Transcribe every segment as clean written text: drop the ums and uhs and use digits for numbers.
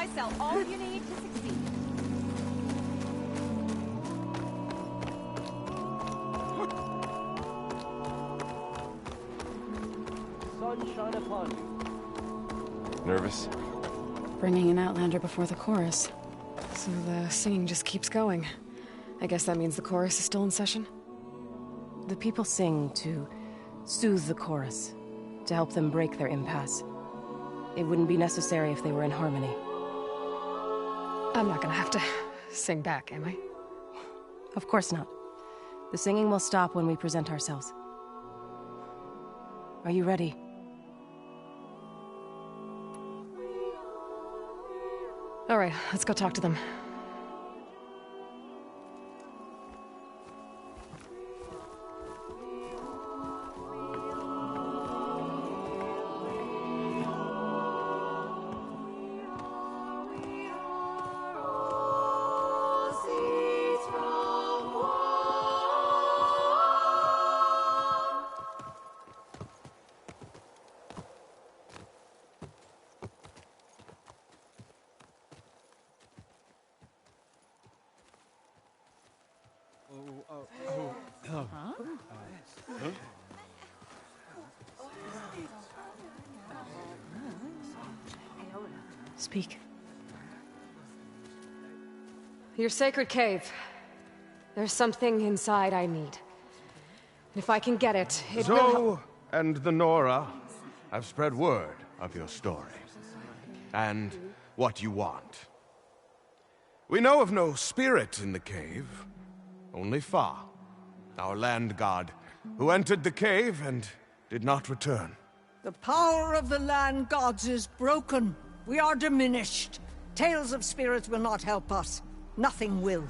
I sell all you need to succeed. Sunshine upon you. Nervous? Bringing an Outlander before the chorus. So the singing just keeps going. I guess that means the chorus is still in session? The people sing to soothe the chorus, to help them break their impasse. It wouldn't be necessary if they were in harmony. I'm not gonna have to sing back, am I? Of course not. The singing will stop when we present ourselves. Are you ready? All right, let's go talk to them. Speak. Your sacred cave. There's something inside I need. And if I can get it, it will help. Zoe and the Nora have spread word of your story. And what you want. We know of no spirit in the cave. Only Fa, our land god, who entered the cave and did not return. The power of the land gods is broken. We are diminished. Tales of spirits will not help us. Nothing will.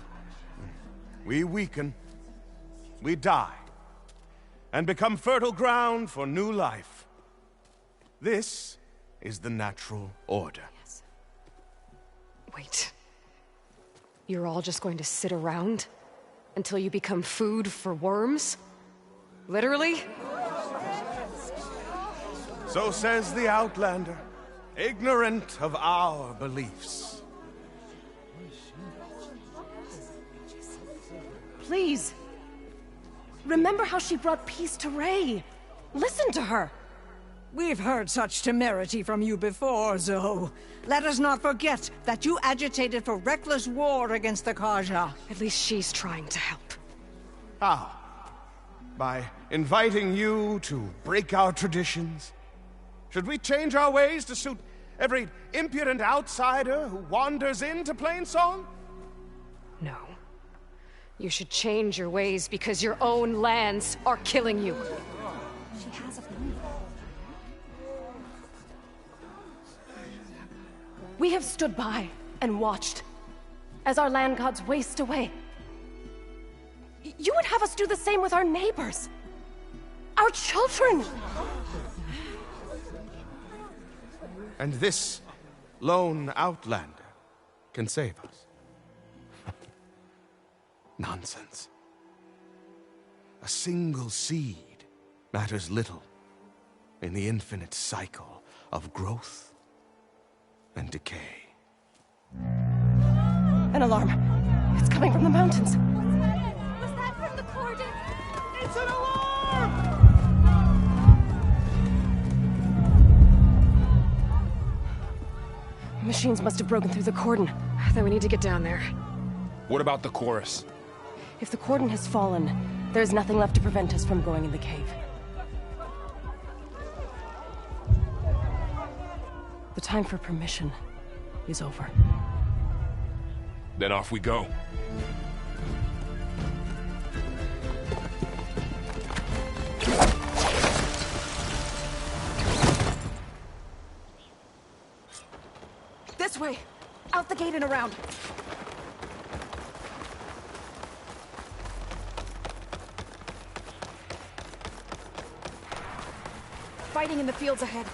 We weaken. We die. And become fertile ground for new life. This is the natural order. Yes. Wait. You're all just going to sit around until you become food for worms? Literally? So says the Outlander, ignorant of our beliefs. Please. Remember how she brought peace to Ray. Listen to her. We've heard such temerity from you before, Zoe. Let us not forget that you agitated for reckless war against the Kaja. At least she's trying to help. How? By inviting you to break our traditions? Should we change our ways to suit every impudent outsider who wanders into Plainsong? No. You should change your ways because your own lands are killing you. She has a point. We have stood by and watched as our land gods waste away. You would have us do the same with our neighbors, our children. And this lone Outlander can save us. Nonsense. A single seed matters little in the infinite cycle of growth and decay. An alarm. It's coming from the mountains. Was that from the cordon? It's an alarm! Machines must have broken through the cordon. Then we need to get down there. What about the chorus? If the cordon has fallen, there's nothing left to prevent us from going in the cave. The time for permission is over. Then off we go. This way! Out the gate and around! Fighting in the fields ahead.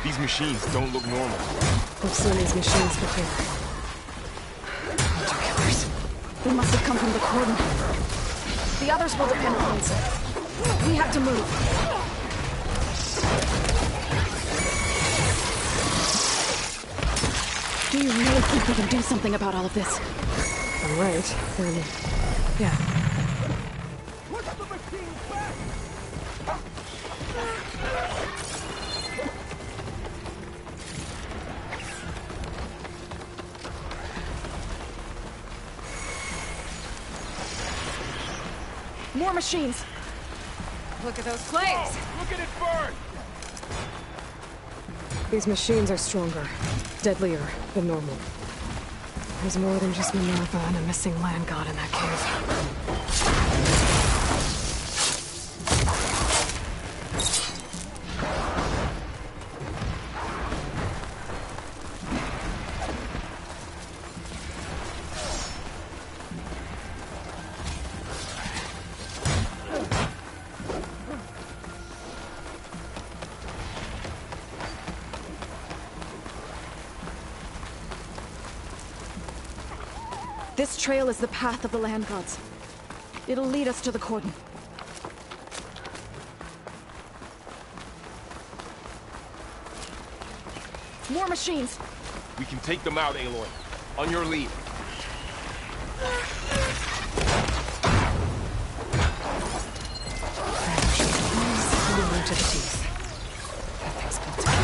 These machines don't look normal. We've seen these machines before. Hunter killers. They must have come from the cordon. The others will depend on us. We have to move. Do you really think we can do something about all of this? I'm right, then... yeah. More machines! Look at those flames! Look at it burn! These machines are stronger, deadlier than normal. There's more than just Minerva and a missing land god in that cave. This trail is the path of the land gods. It'll lead us to the cordon. More machines! We can take them out, Aloy. On your lead. Similar to the teeth. That thing's built.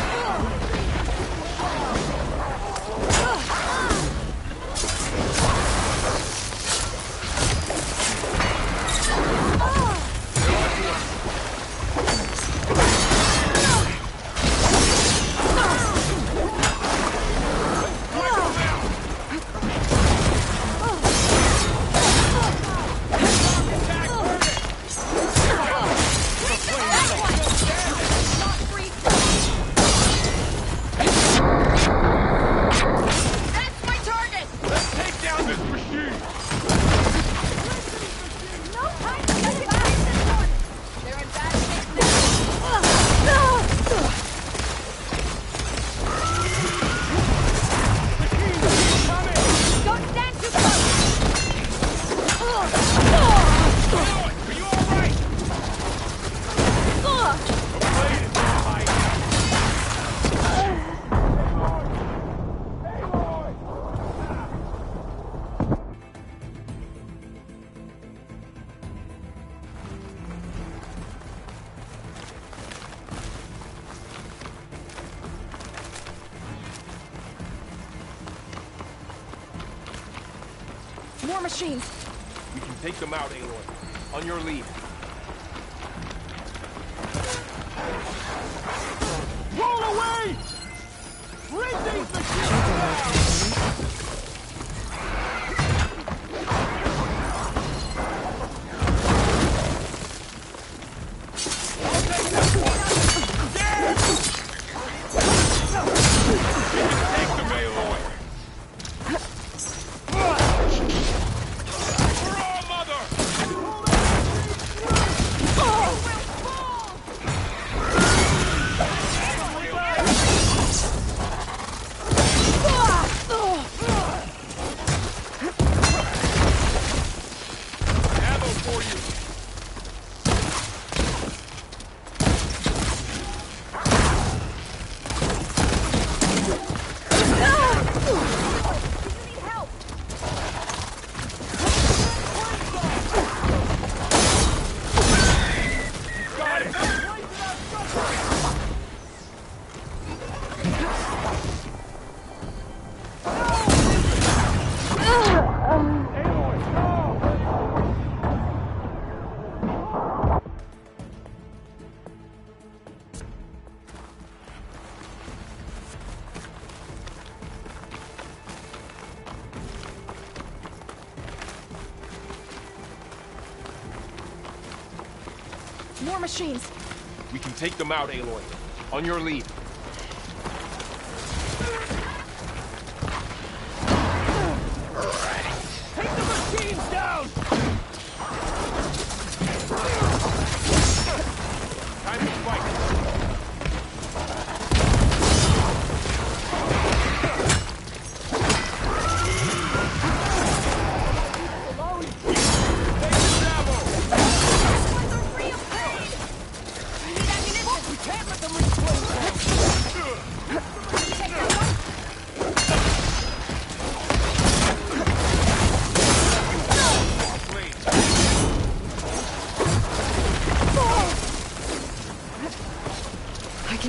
More machines! We can take them out, Aloy. On your lead. Roll away! Rid these machines! Take them, Aloy! More machines! We can take them out, Aloy. On your lead. Take the machines down! Time to fight. Take the Bravo!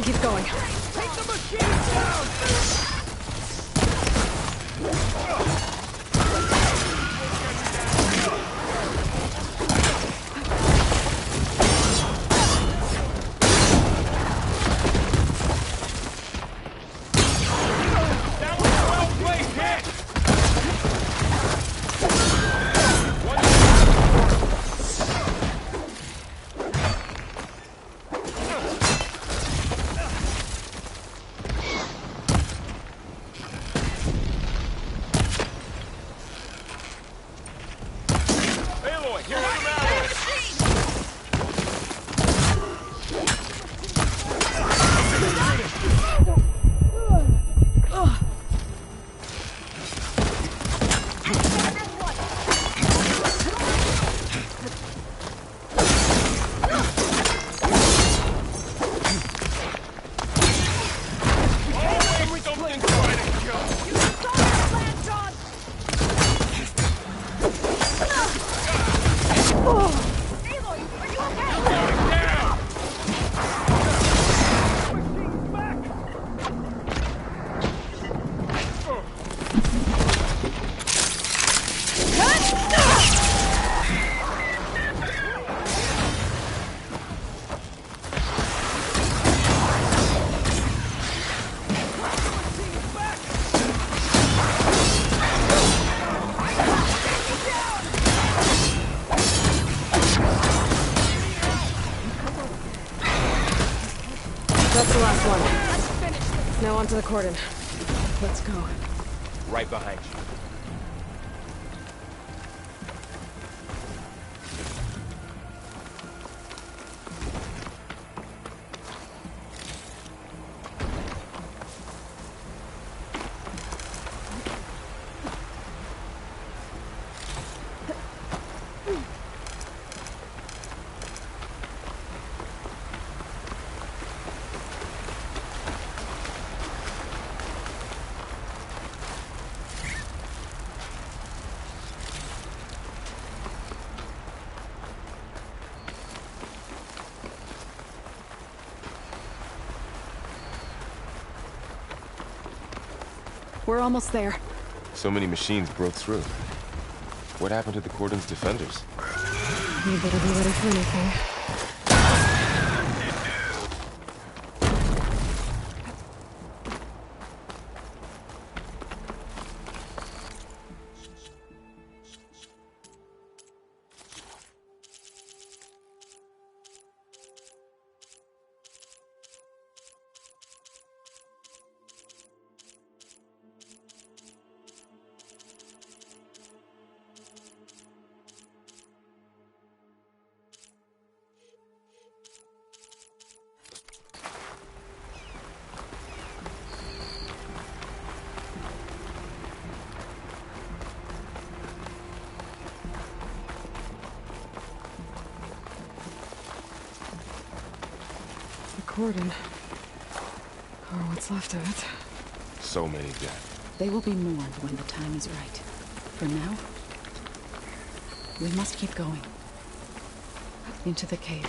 can keep going. Take the machines down! That was a well-placed hit! Aloy, here's the battle! Always something trying to kill me. Aloy, are you okay? Down! That's the last one. Now onto the cordon. Let's go. Right behind you. We're almost there. So many machines broke through. What happened to the cordon's defenders? You better be ready for anything. Cordon. Or what's left of it. So many dead. They will be mourned when the time is right. For now, we must keep going. Into the cave.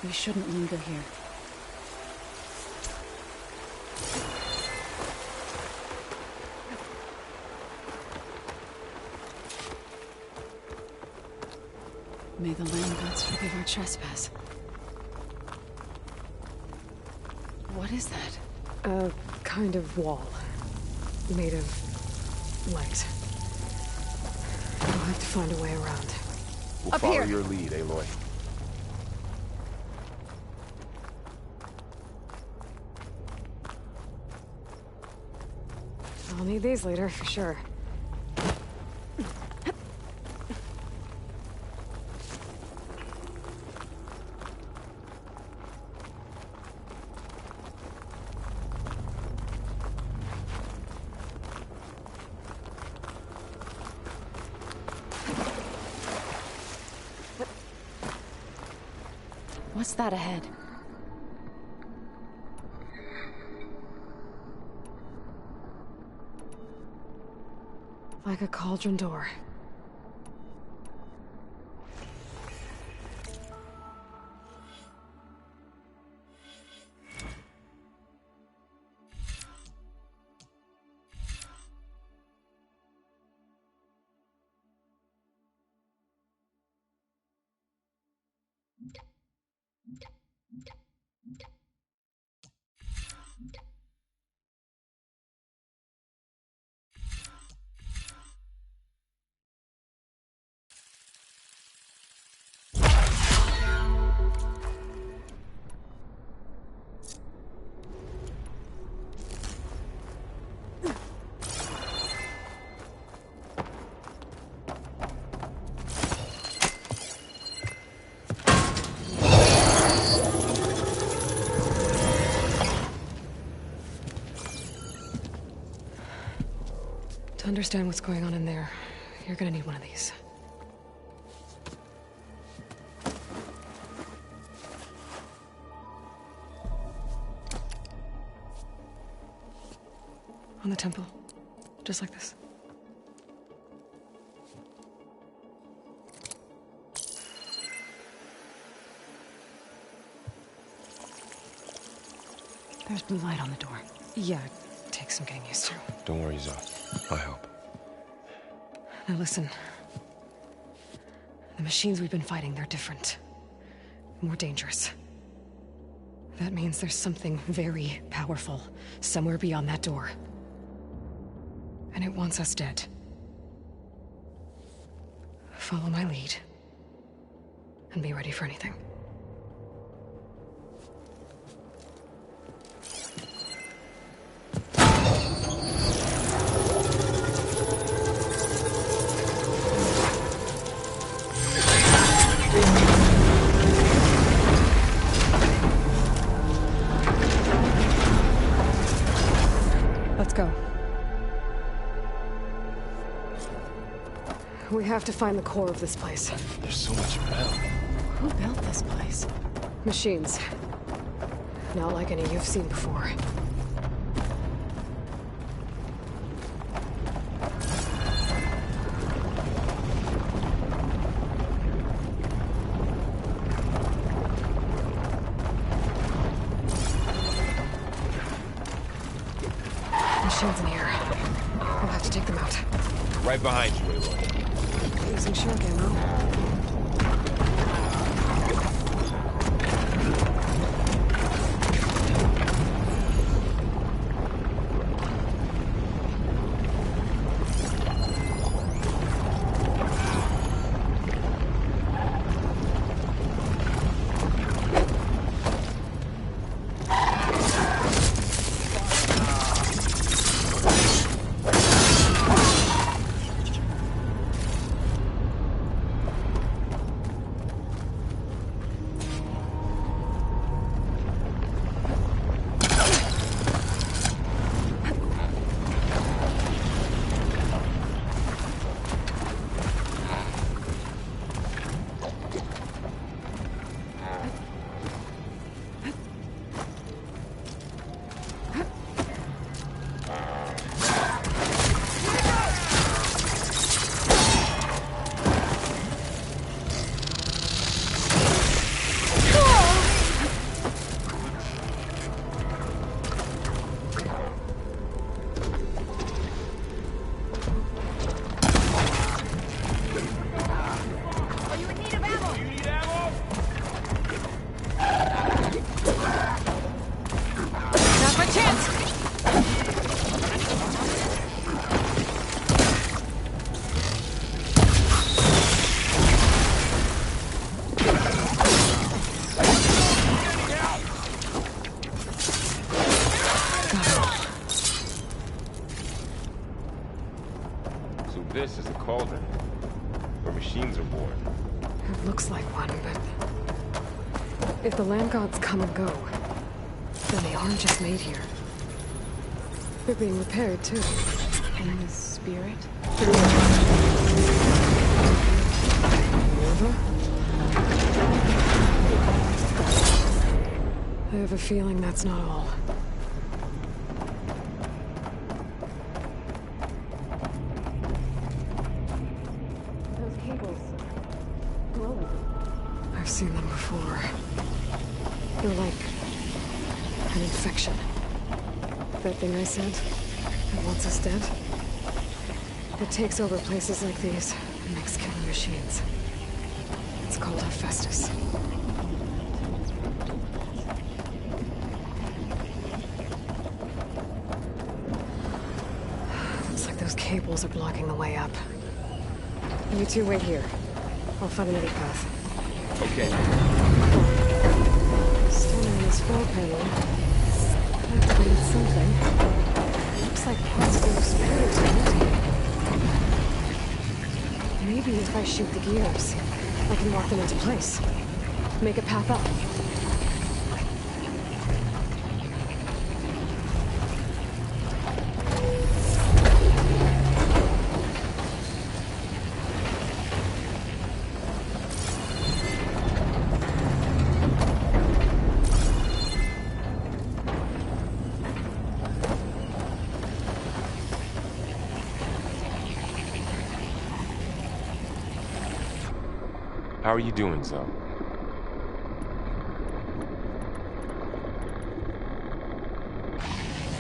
We shouldn't linger here. May the land gods forgive our trespass. What is that? A kind of wall. Made of light. We'll have to find a way around. We'll Up follow here. your lead, Aloy. I'll need these later, for sure. What's that ahead? Like a cauldron door. To understand what's going on in there, you're gonna need one of these. On the temple. Just like this. There's blue light on the door. Yeah, it takes some getting used to. Don't worry, Zoe. I'll help. Now listen. The machines we've been fighting, they're different. More dangerous. That means there's something very powerful somewhere beyond that door. And it wants us dead. Follow my lead. And be ready for anything. Let's go. We have to find the core of this place. There's so much metal. Who built this place? Machines. Not like any you've seen before. Machines in here. We'll have to take them out. Right behind you, Aloy. Using shock ammo. This is a cauldron, where machines are born. It looks like one, but... if the land gods come and go, then they aren't just made here. They're being repaired, too. In the spirit? Nova? a feeling that's not all. Those cables. Glowing. I've seen them before. They're like an infection. That thing I said that wants us dead. It takes over places like these and makes killing machines. It's called Hephaestus. Looks like those cables are blocking the way up. You two wait here. I'll find another path. Okay. Standing on this fog panel. Activated something. Looks like parts of those spirits are empty. Maybe if I shoot the gears, I can lock them into place. Make a path up. How are you doing, Zoe?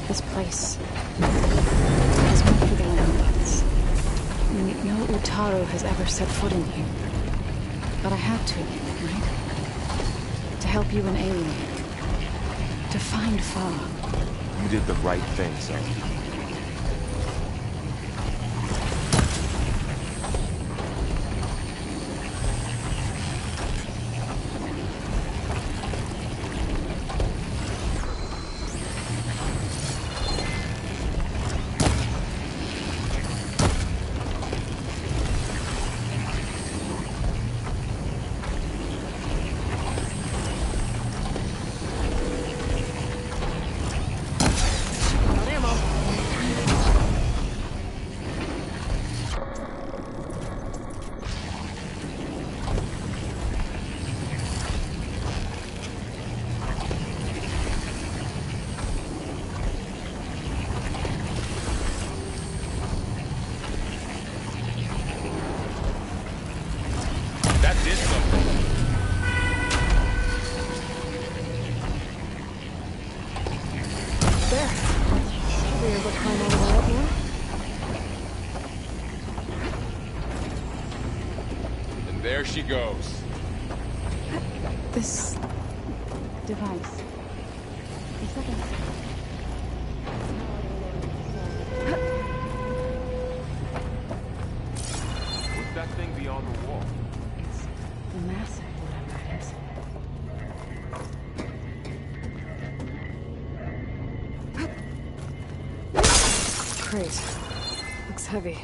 This place is meant for the Landlords. No Utaru has ever set foot in here. But I had to, right? To help you and Alien. To find Far. You did the right thing, Zoe. That did something. There. Should be able to climb all the way up now. And there she goes. This device. Is that a... What's that thing beyond the wall? It's massive, whatever it is. Crate. Looks heavy.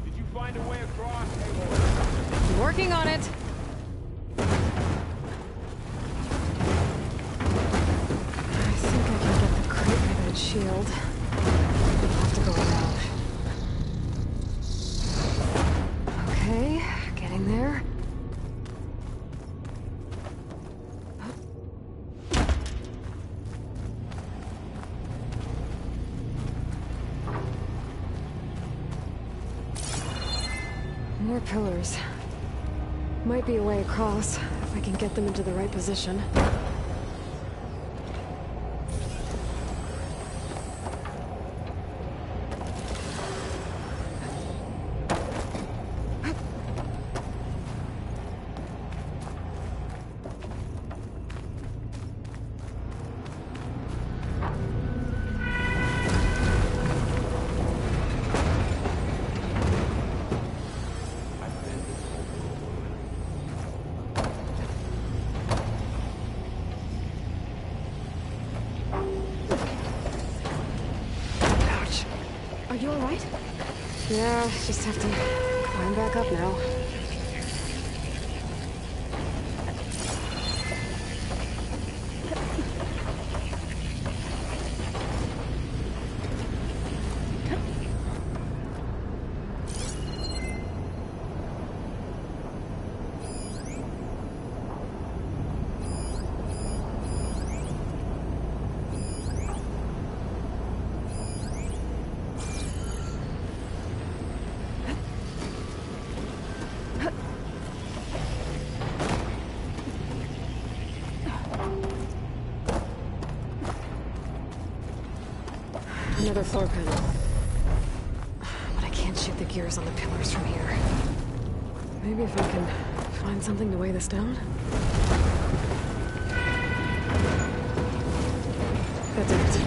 Did you find a way across? Working on it. I think I can get the crate by that shield. I'll have to go around. Okay, getting there. More pillars. Might be a way across, if I can get them into the right position. Ouch. Are you alright? Yeah, just have to climb back up now. Another floor panel. But I can't shoot the gears on the pillars from here. Maybe if I can find something to weigh this down? That did it.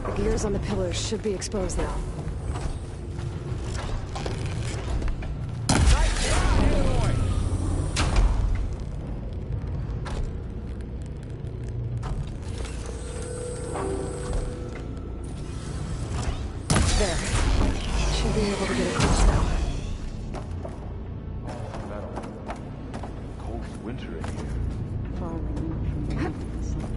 The gears on the pillars should be exposed now. There. Should be able to get across now. Cold winter in here. Far removed from the sun.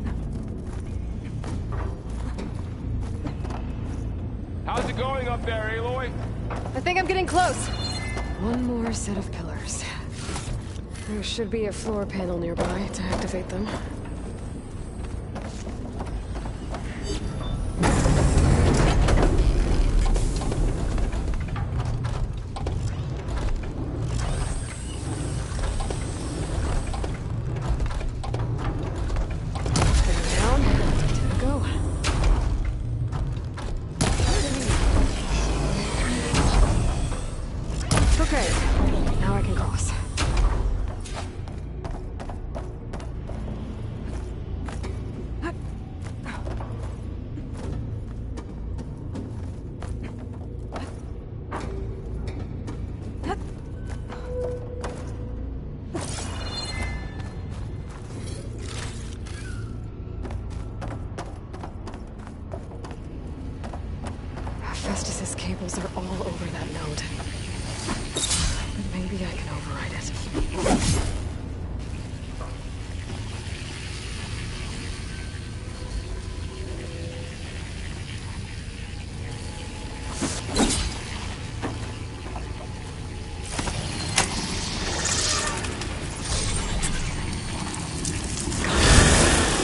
How's it going up there, Aloy? I think I'm getting close. One more set of pillars. There should be a floor panel nearby to activate them. Okay, now I can cross. Festus's cables are all over that node. But maybe I can override it.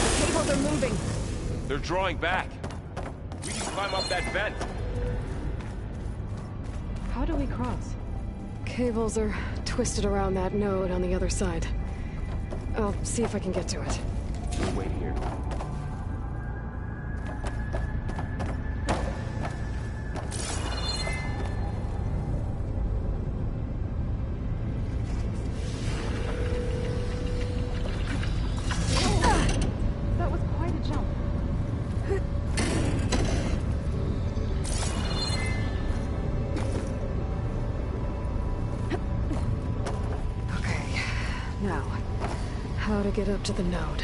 The cables are moving. They're drawing back. We can climb up that vent. How do we cross? Cables are twisted around that node on the other side. I'll see if I can get to it. We'll wait here. That was quite a jump. Okay, now, how to get up to the node.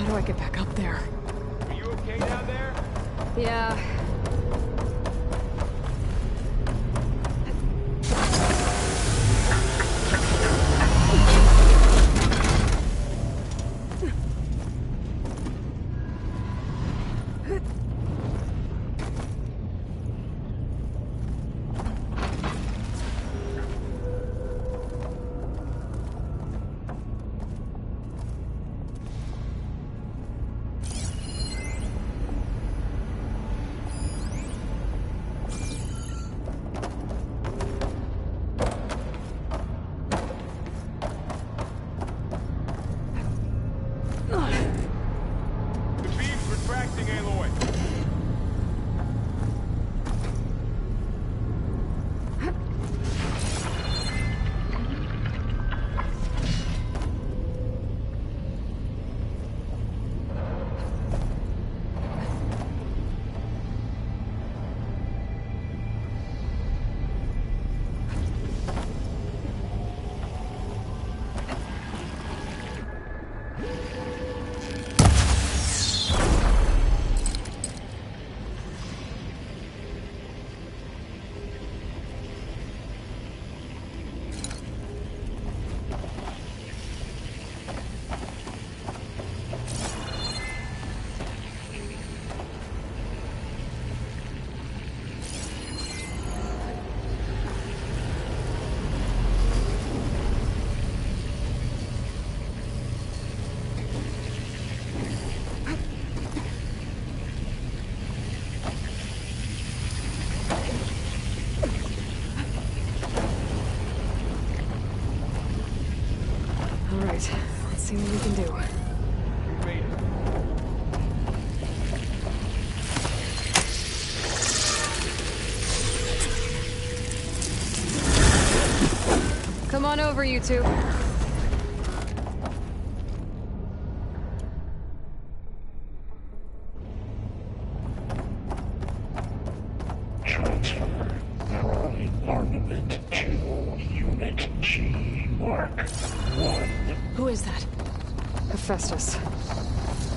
How do I get back up there? Are you okay down there? Yeah. right, let's see what we can do. Come on over, you two. Transfer Prime armament to Unit G Mark 1. Who is that? Hephaestus.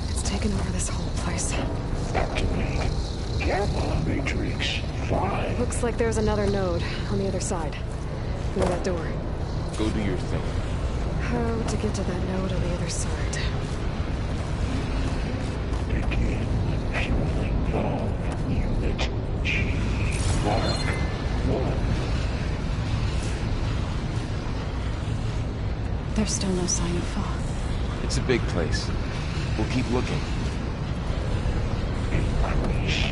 It's taken over this whole place. Activate Gamma Matrix 5. Looks like there's another node on the other side. Through that door. Go do your thing. How to get to that node on the other side? Begin fueling valve Unit G Mark 1. There's still no sign of fog. It's a big place. We'll keep looking. Increase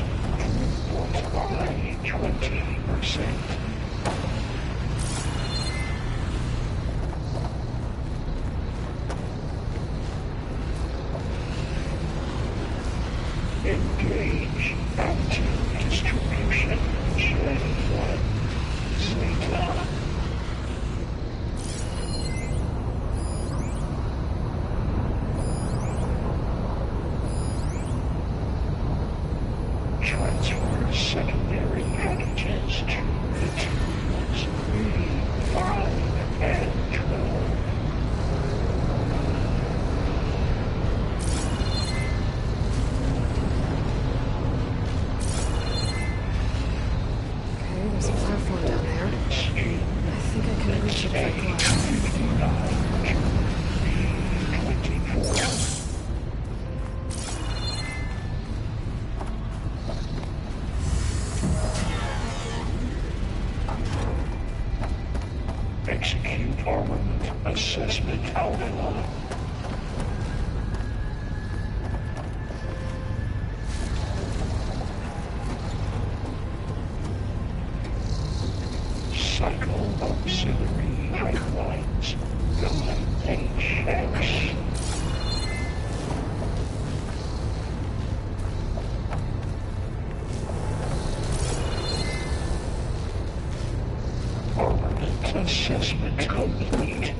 throughput by 20%. Engage anti-distribution chain 1. Zeta. Transfer secondary packages to materials B5 and 12. Okay, there's a platform down there. I think I can reach it if I climb. Execute armament assessment alpha. Cycle auxiliary pipelines 9HX. Armament assessment complete.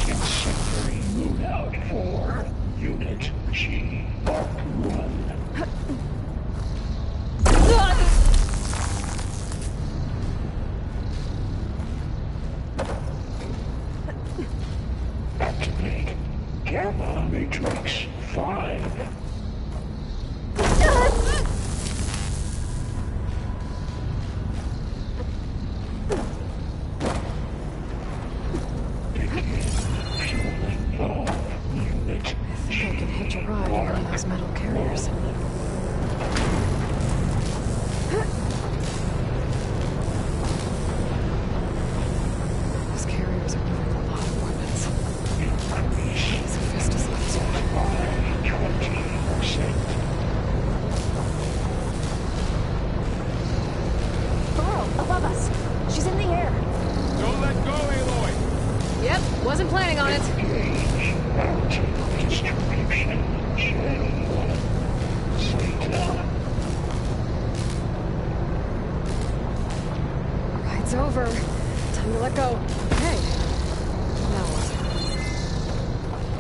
Incendiary loadout for Unit G Mark 1. Activate Gamma Matrix 5. Begin fueling valve Unit I think I can hitch a ride on one of those metal carriers. Those carriers are moving a lot of ordnance. Increase It's Hephaestus up to it. by 20%. Burrow, above us. She's in the air. Don't let go, Aloy! Yep, wasn't planning on it. Engage anti-distribution chain 1. Zeta. Ride's over. Time to let go. Hey. Now what?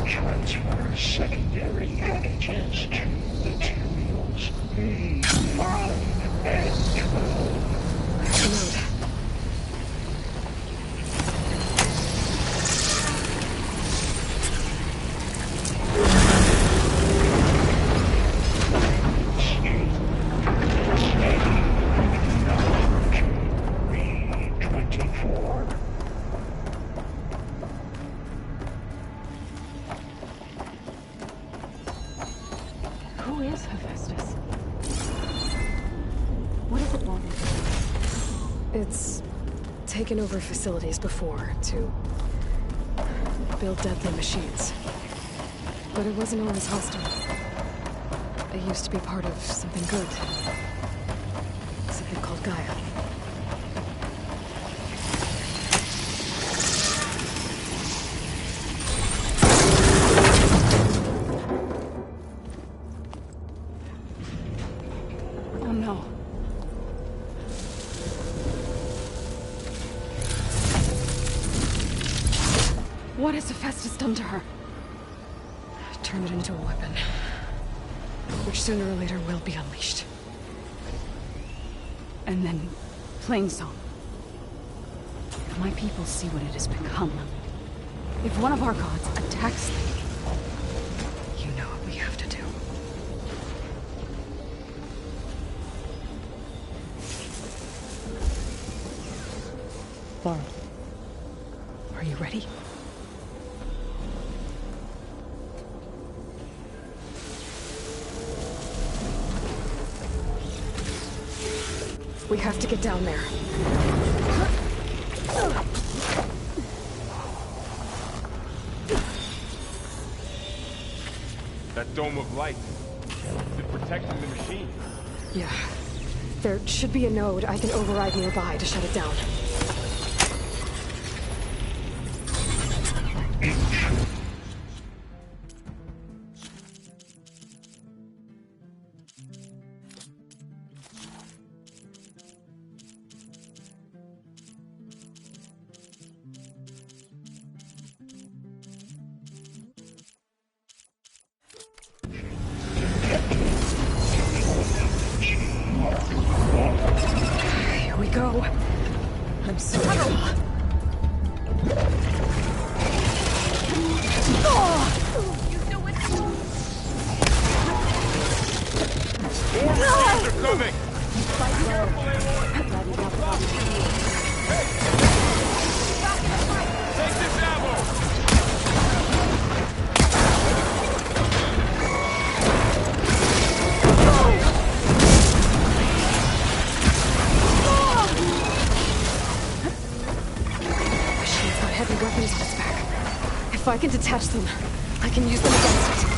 Transfer secondary packages to materials B5 and 12. Node. B24. Who is Hephaestus? What does it want? It's taken over facilities before to build deadly machines. But it wasn't always hostile. They used to be part of something good. Something called Gaia. Oh no. What has Hephaestus done to her? Turned it into a weapon. Which sooner or later will be unleashed. And then, Plainsong. If my people see what it has become, if one of our gods attacks them, You know what we have to do. Laura, are you ready? We have to get down there. That dome of light. Is it protecting the machine? Yeah. There should be a node I can override nearby to shut it down. Here we go. I'm so ready. They're coming! Careful, Aloy! Hey! Take this ammo! Machine's got heavy weapons on its back. If I can detach them, I can use them against it.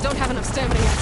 Don't have enough stamina yet.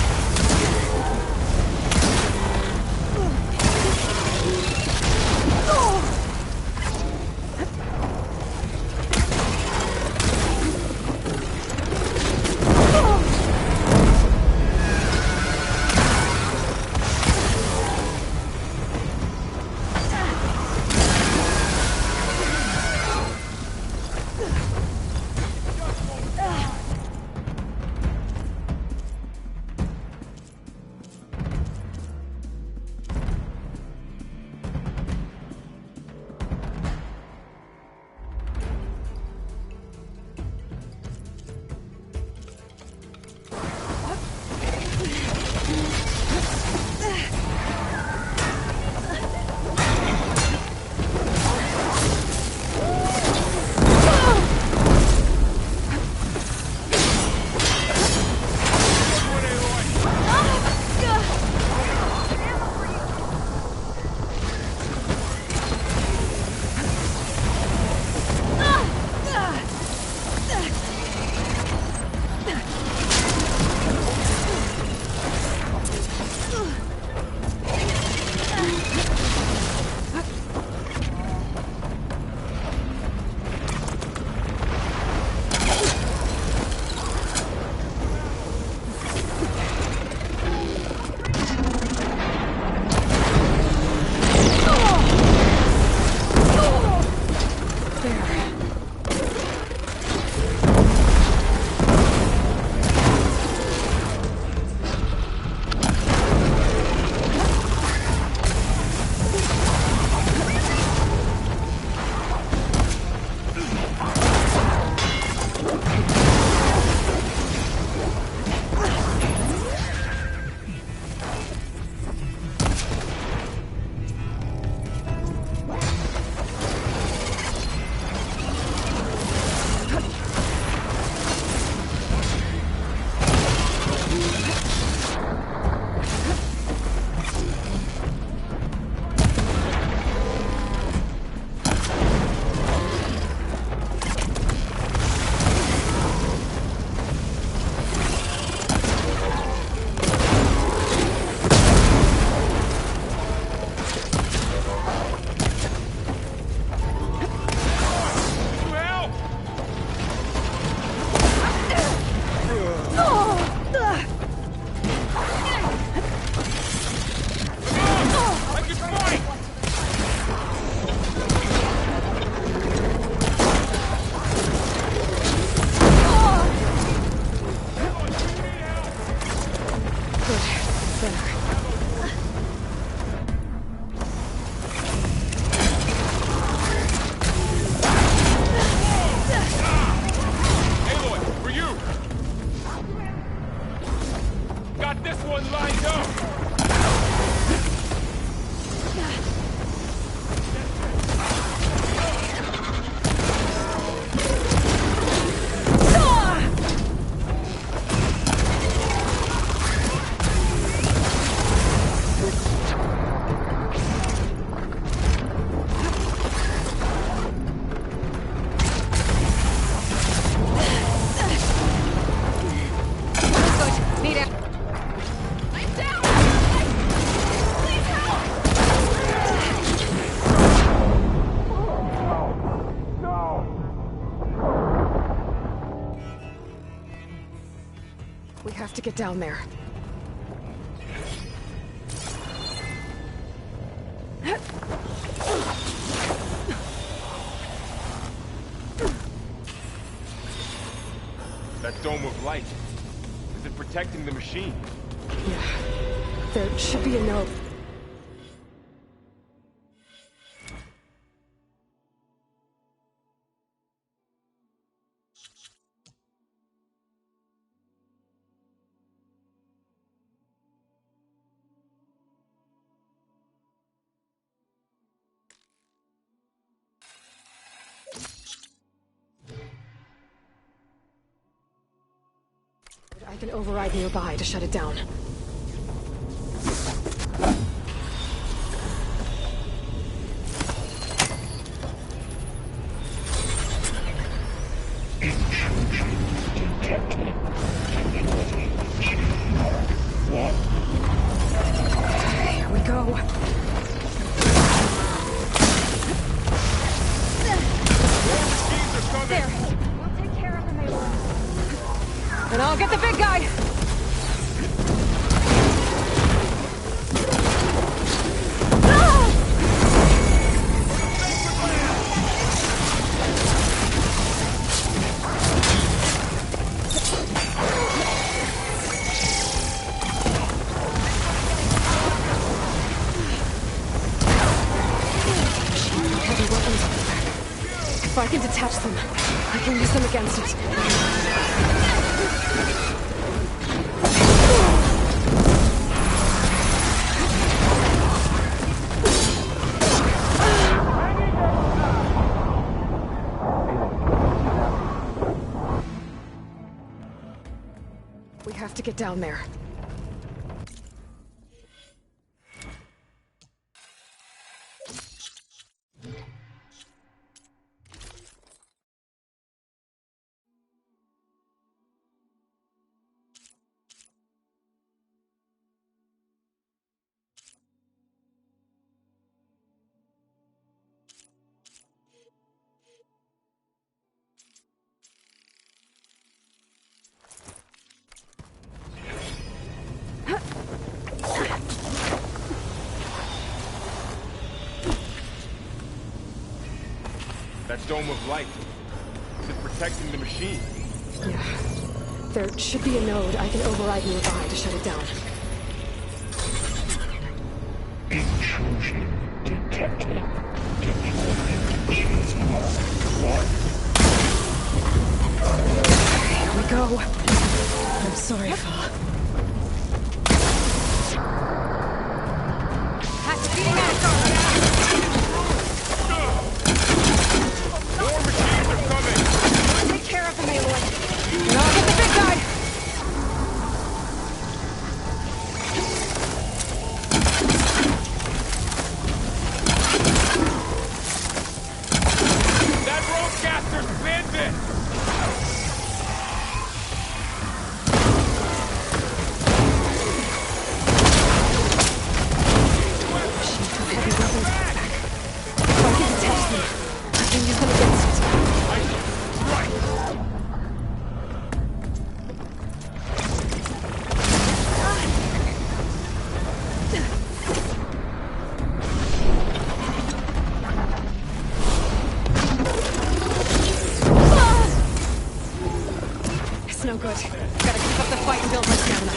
get down there. That dome of light. Is it protecting the machine? Yeah. There should be a note. I can override nearby to shut it down. Here we go. There. We'll take care of them, Aloy. And I'll get the big guy! Heavy weapons on his back. If I can detach them, I can use them against it. We have to get down there. That dome of light. Is it protecting the machine? Yeah. There should be a node I can override nearby to shut it down. Intrusion detected. Here we go. I'm sorry, fella. More machines are coming! Take care of him, Aloy. And I'll get the big guy! That roadcaster's bandit! Heavy weapons on his back. If I can detach them, I can use them against it. It's no good. Gotta keep up the fight and build my stamina.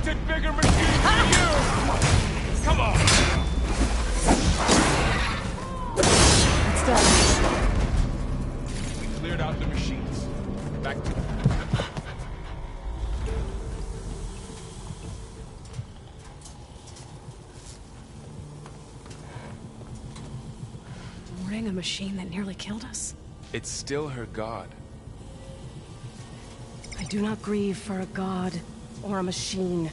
wanted bigger machines for you! Come on! It's done. We cleared out the machines. Back to... Mourning a machine that nearly killed us? It's still her god. I do not grieve for a god or a machine,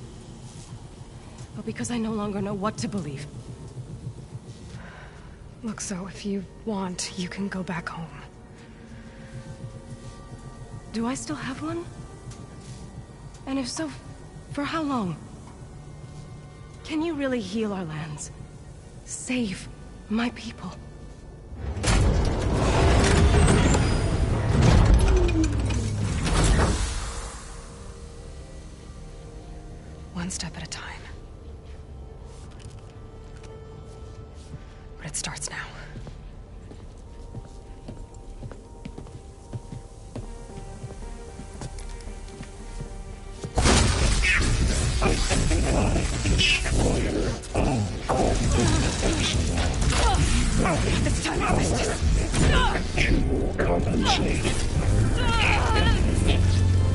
but because I no longer know what to believe. Look, so if you want, you can go back home. Do I still have one? And if so, for how long? Can you really heal our lands? Save my people? One step at a time. But it starts now. Destroyer, This time I missed it. to compensate.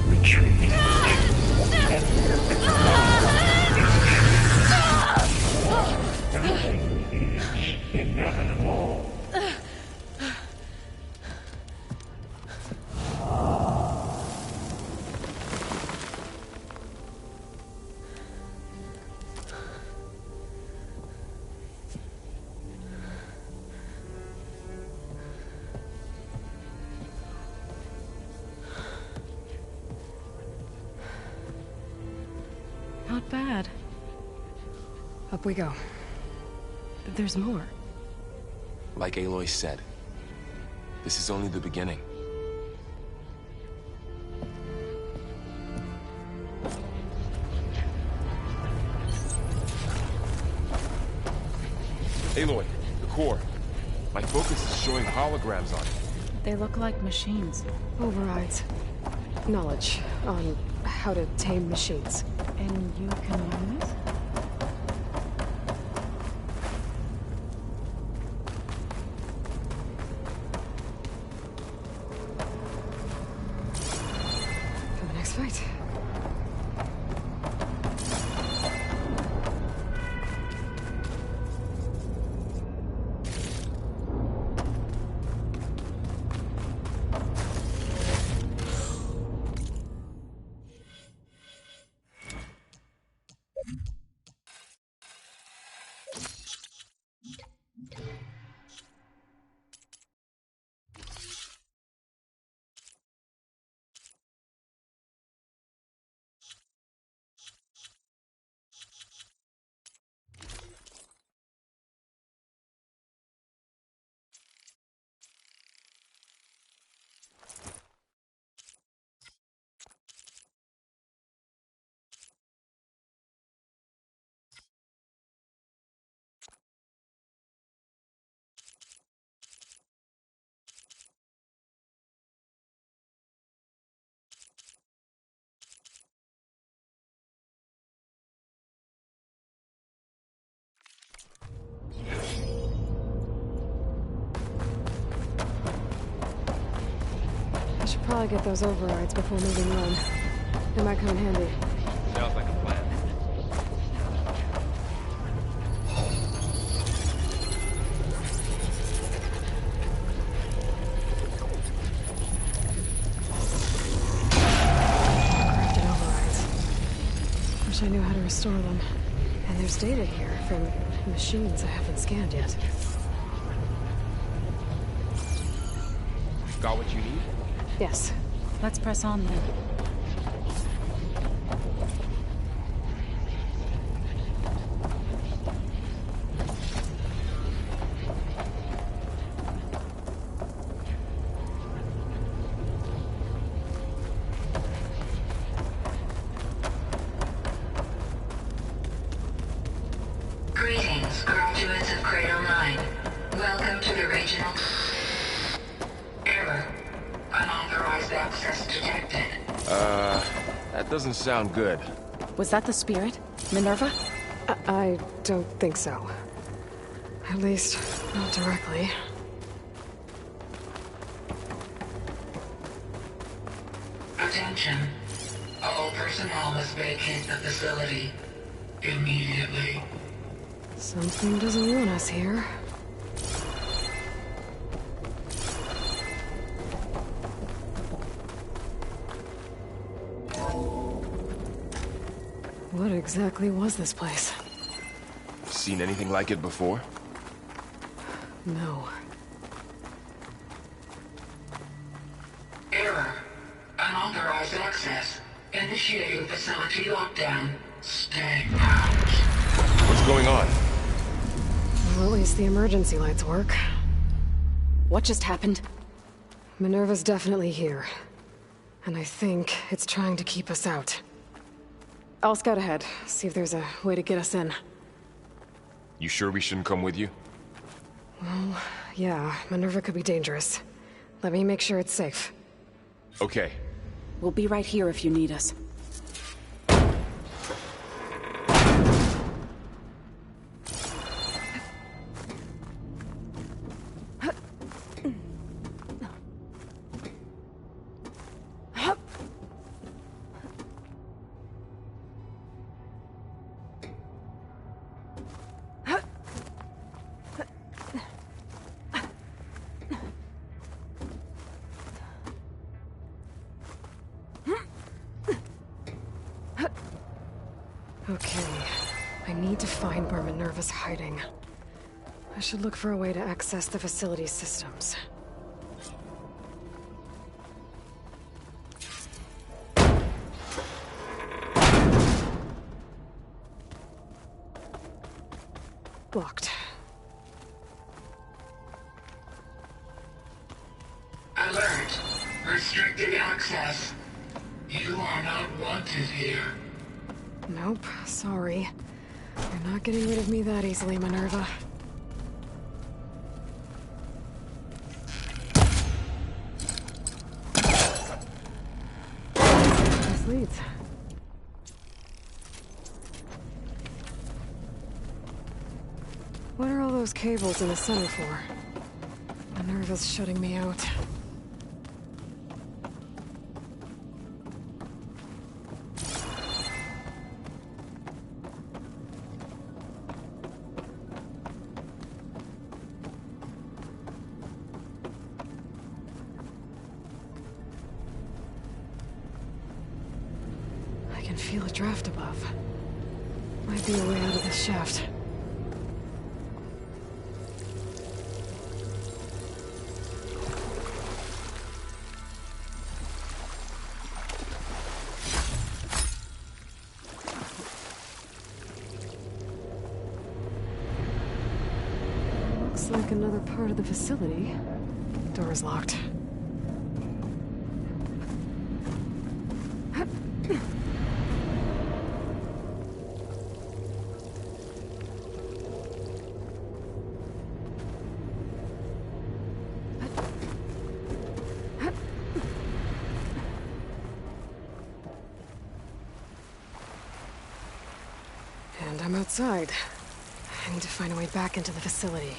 Retreat. Nothing is inevitable. Not bad. Up we go. There's more. Like Aloy said, this is only the beginning. Aloy, the core. My focus is showing holograms on it. They look like machines. Overrides. Knowledge on how to tame machines. And you can learn it? For the next fight. I should probably get those overrides before moving on. They might come in handy. Sounds like a plan. Crafted overrides. Wish I knew how to restore them. And there's data here from machines I haven't scanned yet. Got what you need? Yes. Let's press on then. Greetings, graduates of Cradle 9. Welcome to the regional... Error. Unauthorized access detected. That doesn't sound good. Was that the spirit? Minerva? I don't think so. At least, not directly. Attention. All personnel must vacate the facility immediately. Something doesn't want us here. What exactly was this place? Seen anything like it before? No. Error. Unauthorized access. Initiating facility lockdown. Stay out. What's going on? Well, at least the emergency lights work. What just happened? Minerva's definitely here. And I think it's trying to keep us out. I'll scout ahead, see if there's a way to get us in. You sure we shouldn't come with you? Well, yeah, Minerva could be dangerous. Let me make sure it's safe. Okay. We'll be right here if you need us. Okay, I need to find where Minerva's hiding. I should look for a way to access the facility's systems. Blocked. Alert. Restricted access. You are not wanted here. Nope, sorry. You're not getting rid of me that easily, Minerva. This leads. What are all those cables in the center for? Minerva's shutting me out. I can feel a draft above. Might be a way out of this shaft. Looks like another part of the facility. Door is locked. And I'm outside. I need to find a way back into the facility.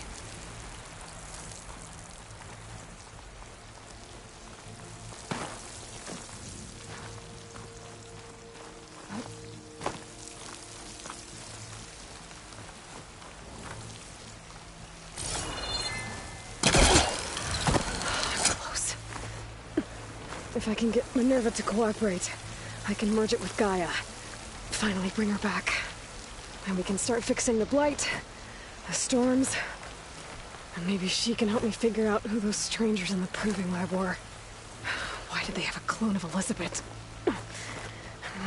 Close. If I can get Minerva to cooperate, I can merge it with Gaia. Finally bring her back. And we can start fixing the blight, the storms, and maybe she can help me figure out who those strangers in the proving lab were. Why did they have a clone of Elizabeth? And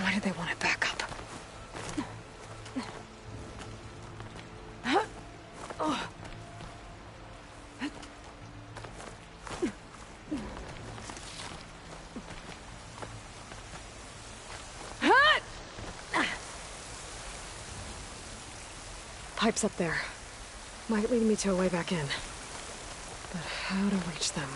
why did they want it back up? Pipes up there. Might lead me to a way back in. But how to reach them?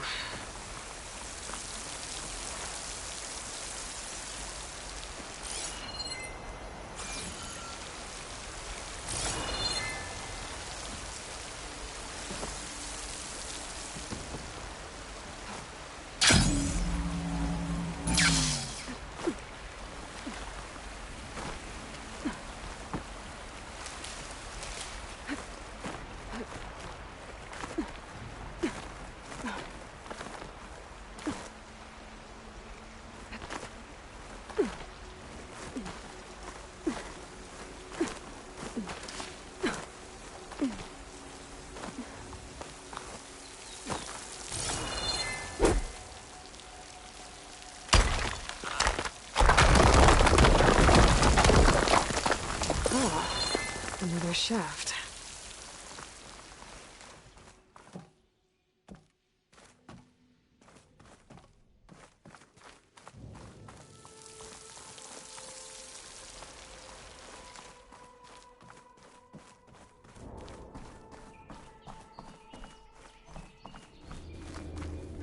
another shaft.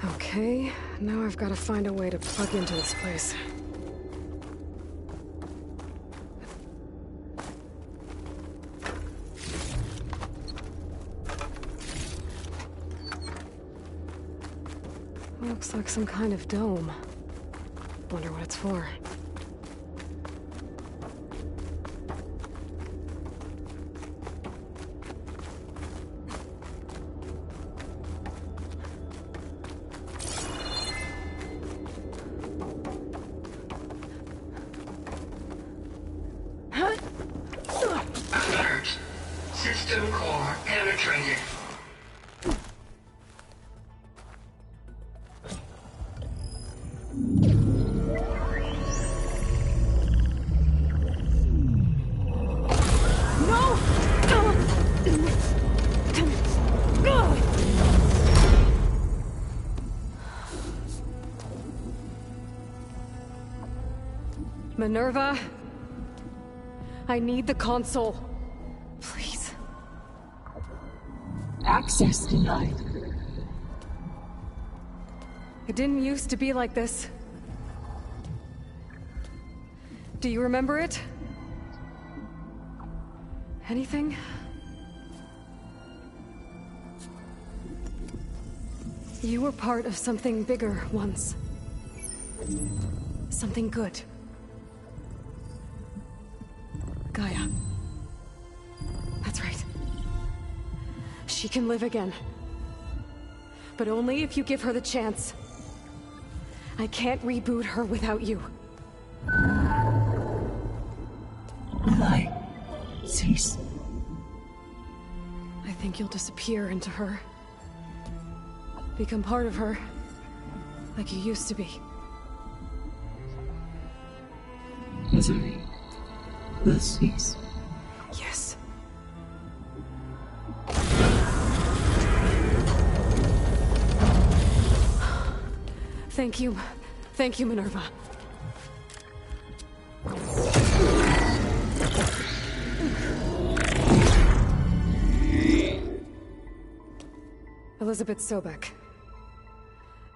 Okay, now I've got to find a way to plug into this place. Looks like some kind of dome. Wonder what it's for. Alert. System core penetrated. Minerva, I need the console. Please. Access denied. It didn't used to be like this. Do you remember it? Anything? You were part of something bigger once. Something good. Gaia. That's right. She can live again. But only if you give her the chance. I can't reboot her without you. Light. Cease. I think you'll disappear into her. Become part of her. Like you used to be. Misery. Will cease. Yes. Thank you. Thank you, Minerva. Elizabeth Sobek.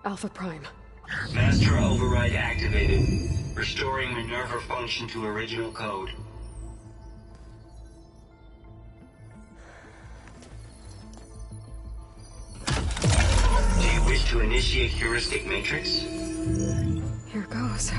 Alpha Prime. Master override activated. Restoring Minerva function to original code. Do you wish to initiate heuristic matrix? Here goes.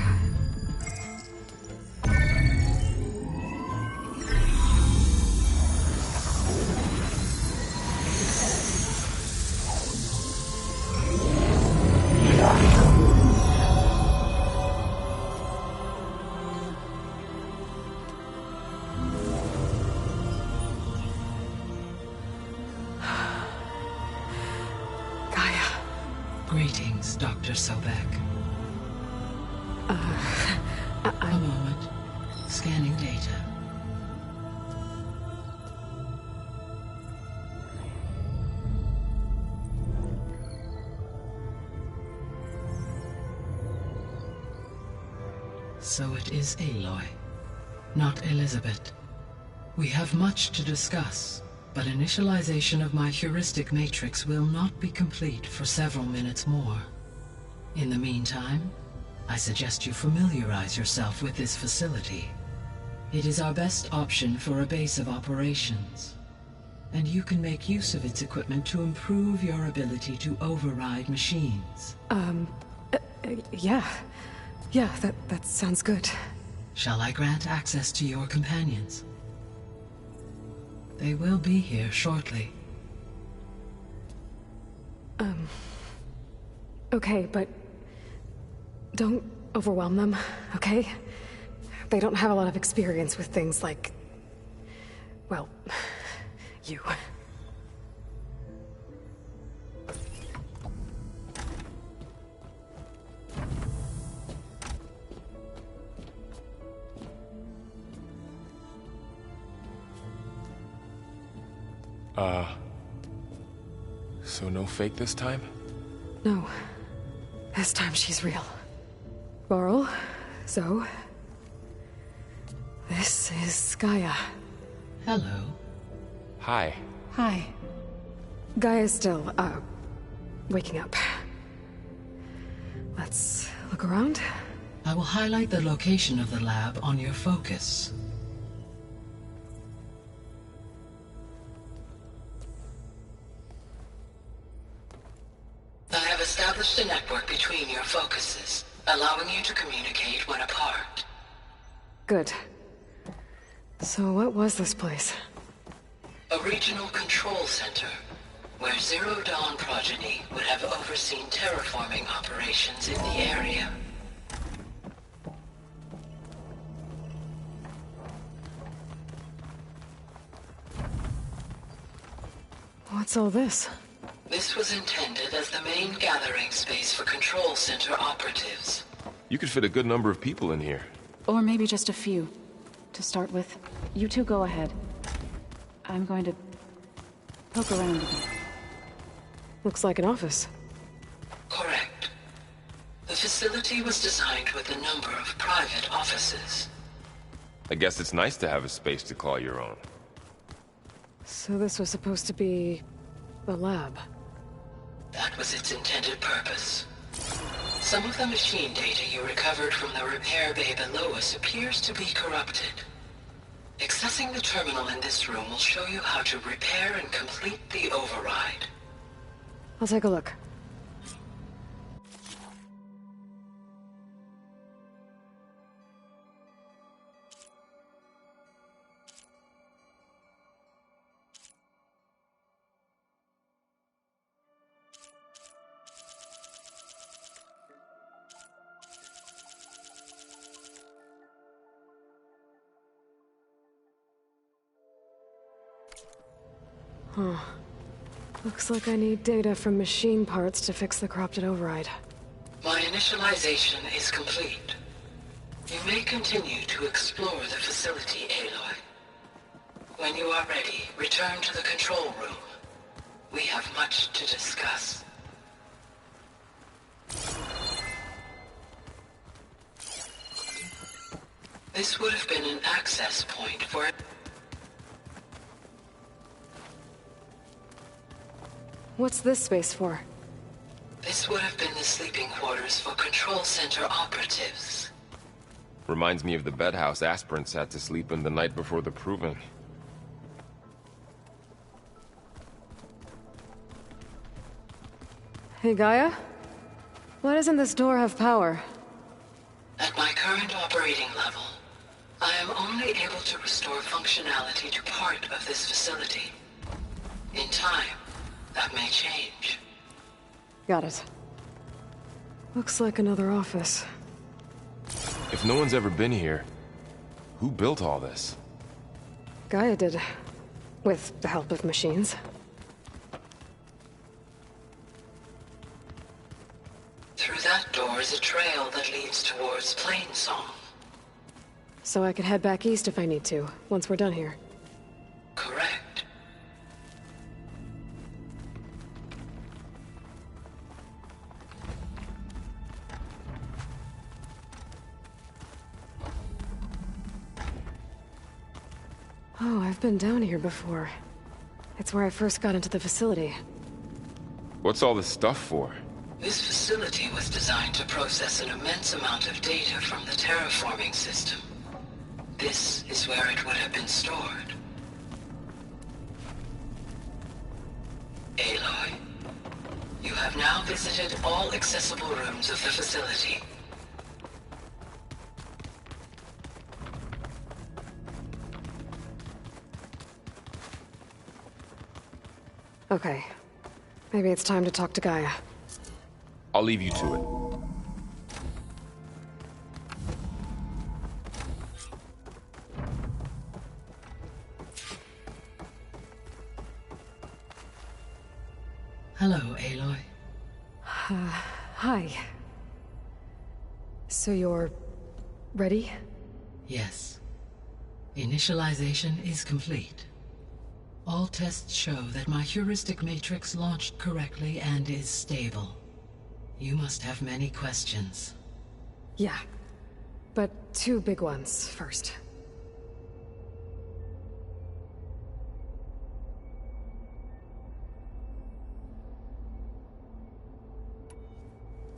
Greetings, Dr. Sobek. A moment. Scanning data. So it is Aloy, not Elizabeth. We have much to discuss, but initialization of my heuristic matrix will not be complete for several minutes more. In the meantime, I suggest you familiarize yourself with this facility. It is our best option for a base of operations, and you can make use of its equipment to improve your ability to override machines. Yeah. Yeah, that sounds good. Shall I grant access to your companions? They will be here shortly. Okay, but don't overwhelm them, okay? They don't have a lot of experience with things like, well, you. So no fake this time? No. This time she's real. Varl, Zoe. This is Gaia. Hello. Hi. Hi. Gaia's still, waking up. Let's look around. I will highlight the location of the lab on your focus. I have established a network between your focuses, allowing you to communicate when apart. Good. So what was this place? A regional control center, where Zero Dawn progeny would have overseen terraforming operations in the area. What's all this? This was intended as the main gathering space for control center operatives. You could fit a good number of people in here. Or maybe just a few. To start with, you two go ahead. I'm going to poke around a bit. Looks like an office. Correct. The facility was designed with a number of private offices. I guess it's nice to have a space to call your own. So this was supposed to be a lab. That was its intended purpose. Some of the machine data you recovered from the repair bay below us appears to be corrupted. Accessing the terminal in this room will show you how to repair and complete the override. I'll take a look. Huh. Looks like I need data from machine parts to fix the corrupted override. My initialization is complete. You may continue to explore the facility, Aloy. When you are ready, return to the control room. We have much to discuss. This would have been an access point for... What's this space for? This would have been the sleeping quarters for control center operatives. Reminds me of the bedhouse aspirants had to sleep in the night before the proving. Hey, Gaia? Why doesn't this door have power? At my current operating level, I am only able to restore functionality to part of this facility. In time, that may change. Got it. Looks like another office. If no one's ever been here, who built all this? Gaia did. With the help of machines. Through that door is a trail that leads towards Plainsong. So I could head back east if I need to, once we're done here. Correct. Oh, I've been down here before. It's where I first got into the facility. What's all this stuff for? This facility was designed to process an immense amount of data from the terraforming system. This is where it would have been stored. Aloy, you have now visited all accessible rooms of the facility. Okay. Maybe it's time to talk to Gaia. I'll leave you to it. Hello, Aloy. Hi. So you're... ready? Yes. Initialization is complete. All tests show that my heuristic matrix launched correctly and is stable. You must have many questions. Yeah. But two big ones first.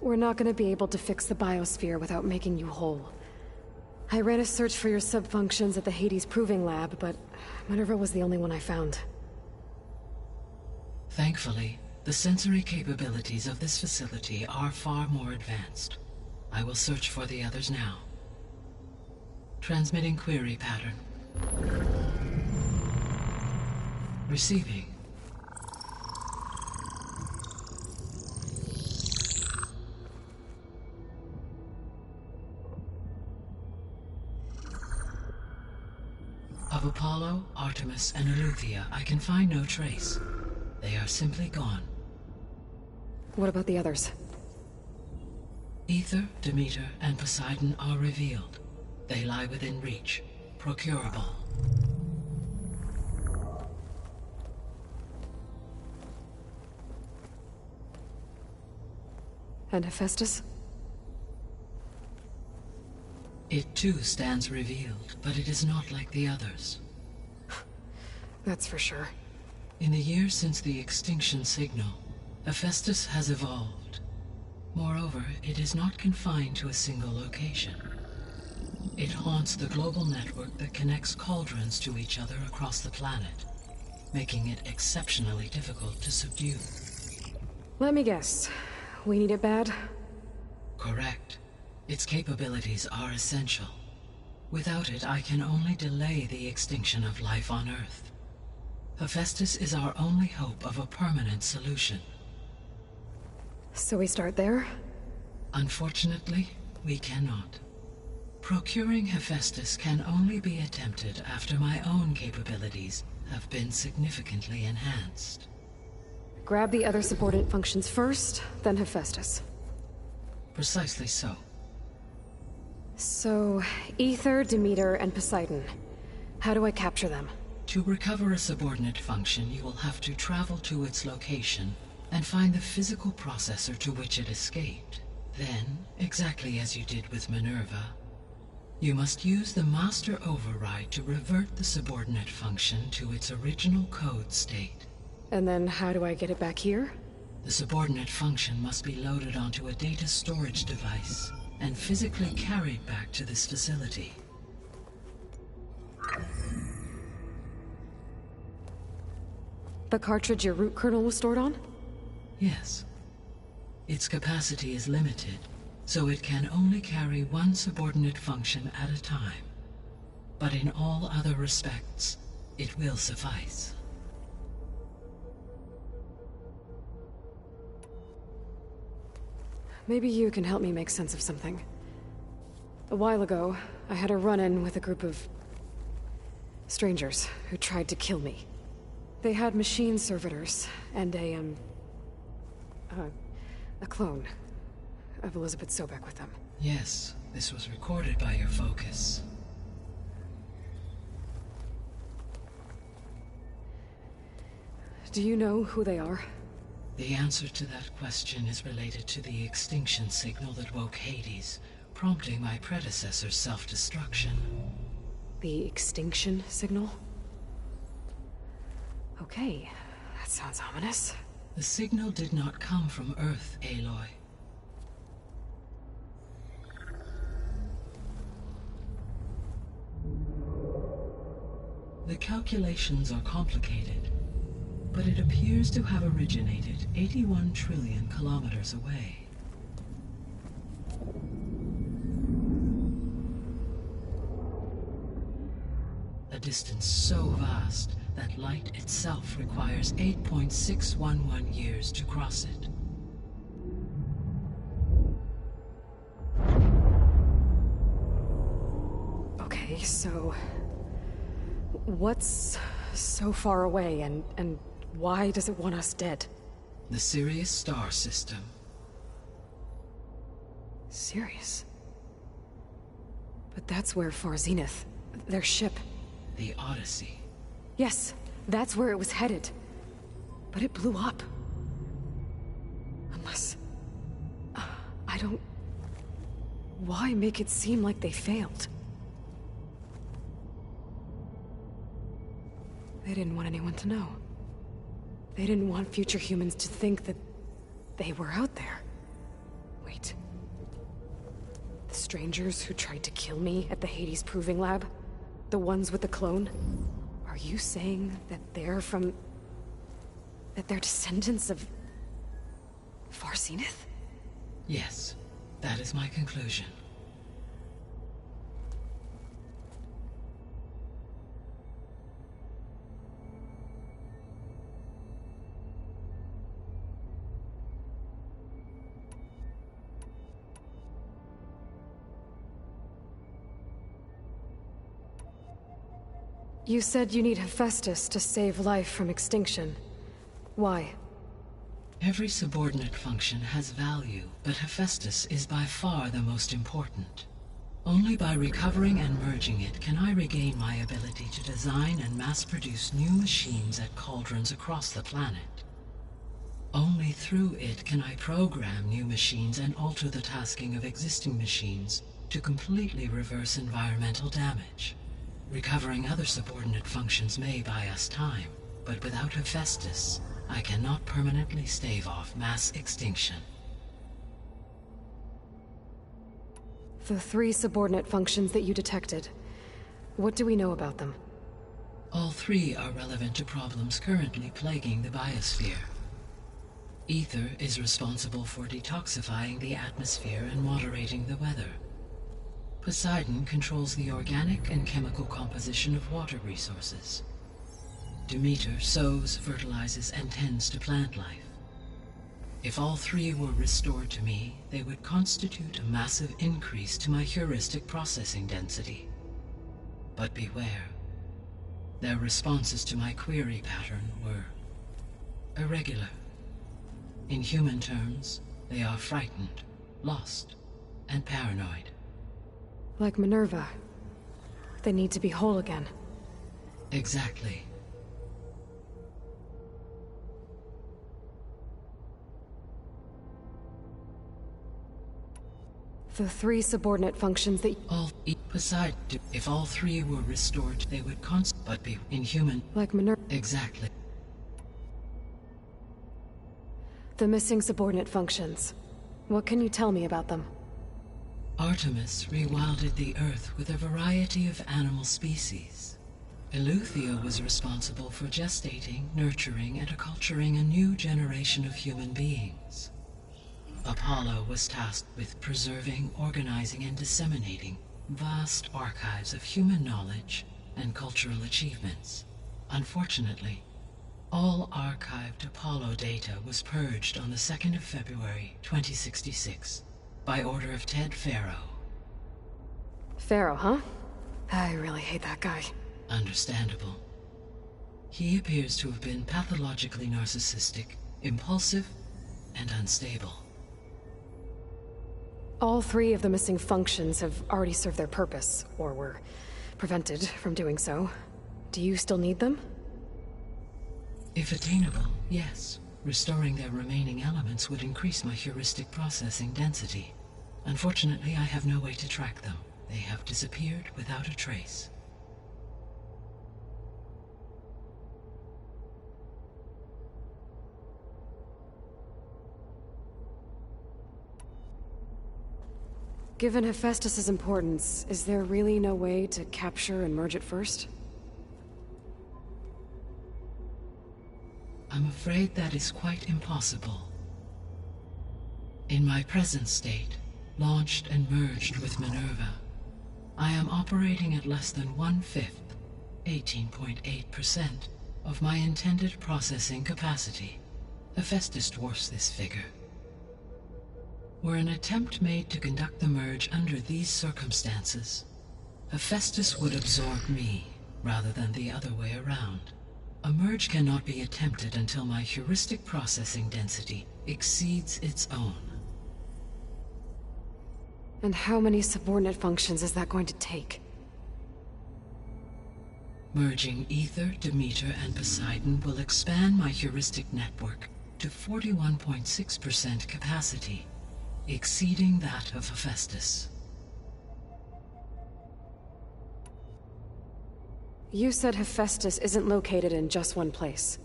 We're not gonna be able to fix the biosphere without making you whole. I ran a search for your subfunctions at the Hades Proving Lab, but Minerva was the only one I found. Thankfully, the sensory capabilities of this facility are far more advanced. I will search for the others now. Transmitting query pattern. Receiving. Of Apollo, Artemis, and Eleuthia, I can find no trace. They are simply gone. What about the others? Ether, Demeter, and Poseidon are revealed. They lie within reach, procurable. And Hephaestus? It too stands revealed, but it is not like the others. That's for sure. In the years since the extinction signal, Hephaestus has evolved. Moreover, it is not confined to a single location. It haunts the global network that connects cauldrons to each other across the planet, making it exceptionally difficult to subdue. Let me guess. We need it bad? Correct. Its capabilities are essential. Without it, I can only delay the extinction of life on Earth. Hephaestus is our only hope of a permanent solution. So we start there? Unfortunately, we cannot. Procuring Hephaestus can only be attempted after my own capabilities have been significantly enhanced. Grab the other subordinate functions first, then Hephaestus. Precisely so. So, Ether, Demeter, and Poseidon. How do I capture them? To recover a subordinate function, you will have to travel to its location and find the physical processor to which it escaped. Then, exactly as you did with Minerva, you must use the master override to revert the subordinate function to its original code state. And then how do I get it back here? The subordinate function must be loaded onto a data storage device and physically carried back to this facility. The cartridge your root kernel was stored on? Yes. Its capacity is limited, so it can only carry one subordinate function at a time. But in all other respects, it will suffice. Maybe you can help me make sense of something. A while ago, I had a run-in with a group of strangers who tried to kill me. They had machine servitors and a clone of Elizabeth Sobek with them. Yes, this was recorded by your focus. Do you know who they are? The answer to that question is related to the extinction signal that woke Hades, prompting my predecessor's self-destruction. The extinction signal? Okay, that sounds ominous. The signal did not come from Earth, Aloy. The calculations are complicated, but it appears to have originated 81 trillion kilometers away. A distance so vast that light itself requires 8.611 years to cross it. Okay, so what's so far away and why does it want us dead? The Sirius star system. Sirius? But that's where Far Zenith, their ship. The Odyssey. Yes, That's where it was headed. But it blew up. Unless... I don't... Why make it seem like they failed? They didn't want anyone to know. They didn't want future humans to think that they were out there. Wait. The strangers who tried to kill me at the Hades Proving Lab? The ones with the clone? Are you saying that they're from... that they're descendants of... Farseneth? Yes, that is my conclusion. You said you need Hephaestus to save life from extinction. Why? Every subordinate function has value, but Hephaestus is by far the most important. Only by recovering and merging it can I regain my ability to design and mass-produce new machines at cauldrons across the planet. Only through it can I program new machines and alter the tasking of existing machines to completely reverse environmental damage. Recovering other subordinate functions may buy us time, but without Hephaestus, I cannot permanently stave off mass extinction. The 3 subordinate functions that you detected, what do we know about them? All 3 are relevant to problems currently plaguing the biosphere. Ether is responsible for detoxifying the atmosphere and moderating the weather. Poseidon controls the organic and chemical composition of water resources. Demeter sows, fertilizes, and tends to plant life. If all 3 were restored to me, they would constitute a massive increase to my heuristic processing density. But beware. Their responses to my query pattern were irregular. In human terms, they are frightened, lost, and paranoid. Like Minerva. They need to be whole again. Exactly. The 3 subordinate functions that... Poseidon. If all 3 were restored, they would but be inhuman. Like Minerva. Exactly. The missing subordinate functions. What can you tell me about them? Artemis rewilded the Earth with a variety of animal species. Eleuthia was responsible for gestating, nurturing, and acculturating a new generation of human beings. Apollo was tasked with preserving, organizing, and disseminating vast archives of human knowledge and cultural achievements. Unfortunately, all archived Apollo data was purged on the 2nd of February, 2066. By order of Ted Faro. Faro, huh? I really hate that guy. Understandable. He appears to have been pathologically narcissistic, impulsive, and unstable. All 3 of the missing functions have already served their purpose, or were prevented from doing so. Do you still need them? If attainable, yes. Restoring their remaining elements would increase my heuristic processing density. Unfortunately, I have no way to track them. They have disappeared without a trace. Given Hephaestus' importance, is there really no way to capture and merge it first? I'm afraid that is quite impossible. In my present state, launched and merged with Minerva, I am operating at less than 1/5, 18.8%, of my intended processing capacity. Hephaestus dwarfs this figure. Were an attempt made to conduct the merge under these circumstances, Hephaestus would absorb me, rather than the other way around. A merge cannot be attempted until my heuristic processing density exceeds its own. And how many subordinate functions is that going to take? Merging Ether, Demeter, and Poseidon will expand my heuristic network to 41.6% capacity, exceeding that of Hephaestus. You said Hephaestus isn't located in just one place.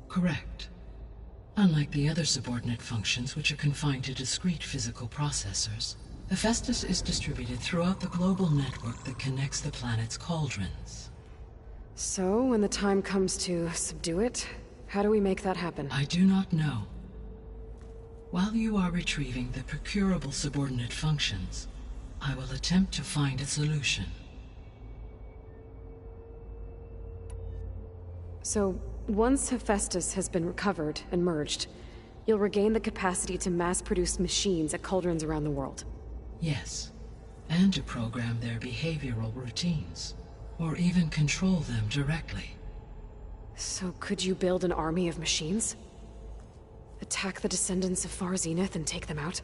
Correct. Unlike the other subordinate functions, which are confined to discrete physical processors, Hephaestus is distributed throughout the global network that connects the planet's cauldrons. So, when the time comes to subdue it, how do we make that happen? I do not know. While you are retrieving the procurable subordinate functions, I will attempt to find a solution. So, once Hephaestus has been recovered and merged, you'll regain the capacity to mass-produce machines at cauldrons around the world. Yes, and to program their behavioral routines, or even control them directly. So could you build an army of machines? Attack the descendants of Far Zenith and take them out?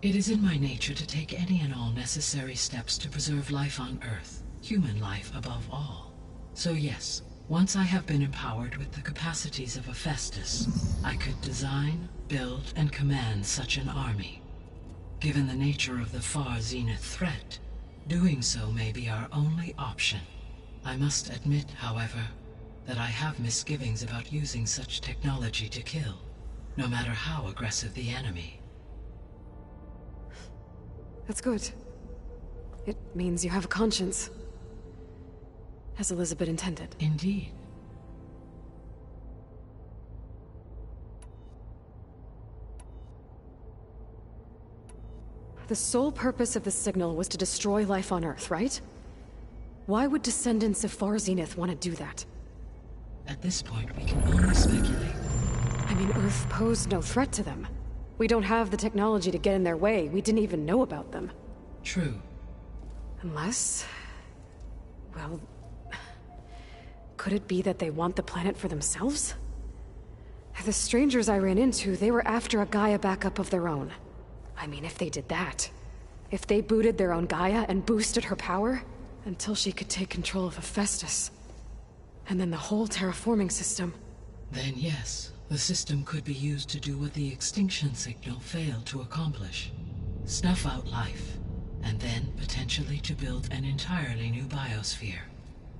It is in my nature to take any and all necessary steps to preserve life on Earth, human life above all. So yes, once I have been empowered with the capacities of Hephaestus, I could design, build, and command such an army. Given the nature of the Far Zenith threat, doing so may be our only option. I must admit, however, that I have misgivings about using such technology to kill, no matter how aggressive the enemy. That's good. It means you have a conscience. As Elizabeth intended. Indeed. The sole purpose of the signal was to destroy life on Earth, right? Why would descendants of Far Zenith want to do that? At this point, we can only speculate. I mean, Earth posed no threat to them. We don't have the technology to get in their way. We didn't even know about them. True. Unless... well... could it be that they want the planet for themselves? The strangers I ran into, they were after a Gaia backup of their own. I mean, if they did that... if they booted their own Gaia and boosted her power... until she could take control of Hephaestus. And then the whole terraforming system. Then yes, the system could be used to do what the extinction signal failed to accomplish. Snuff out life, and then potentially to build an entirely new biosphere.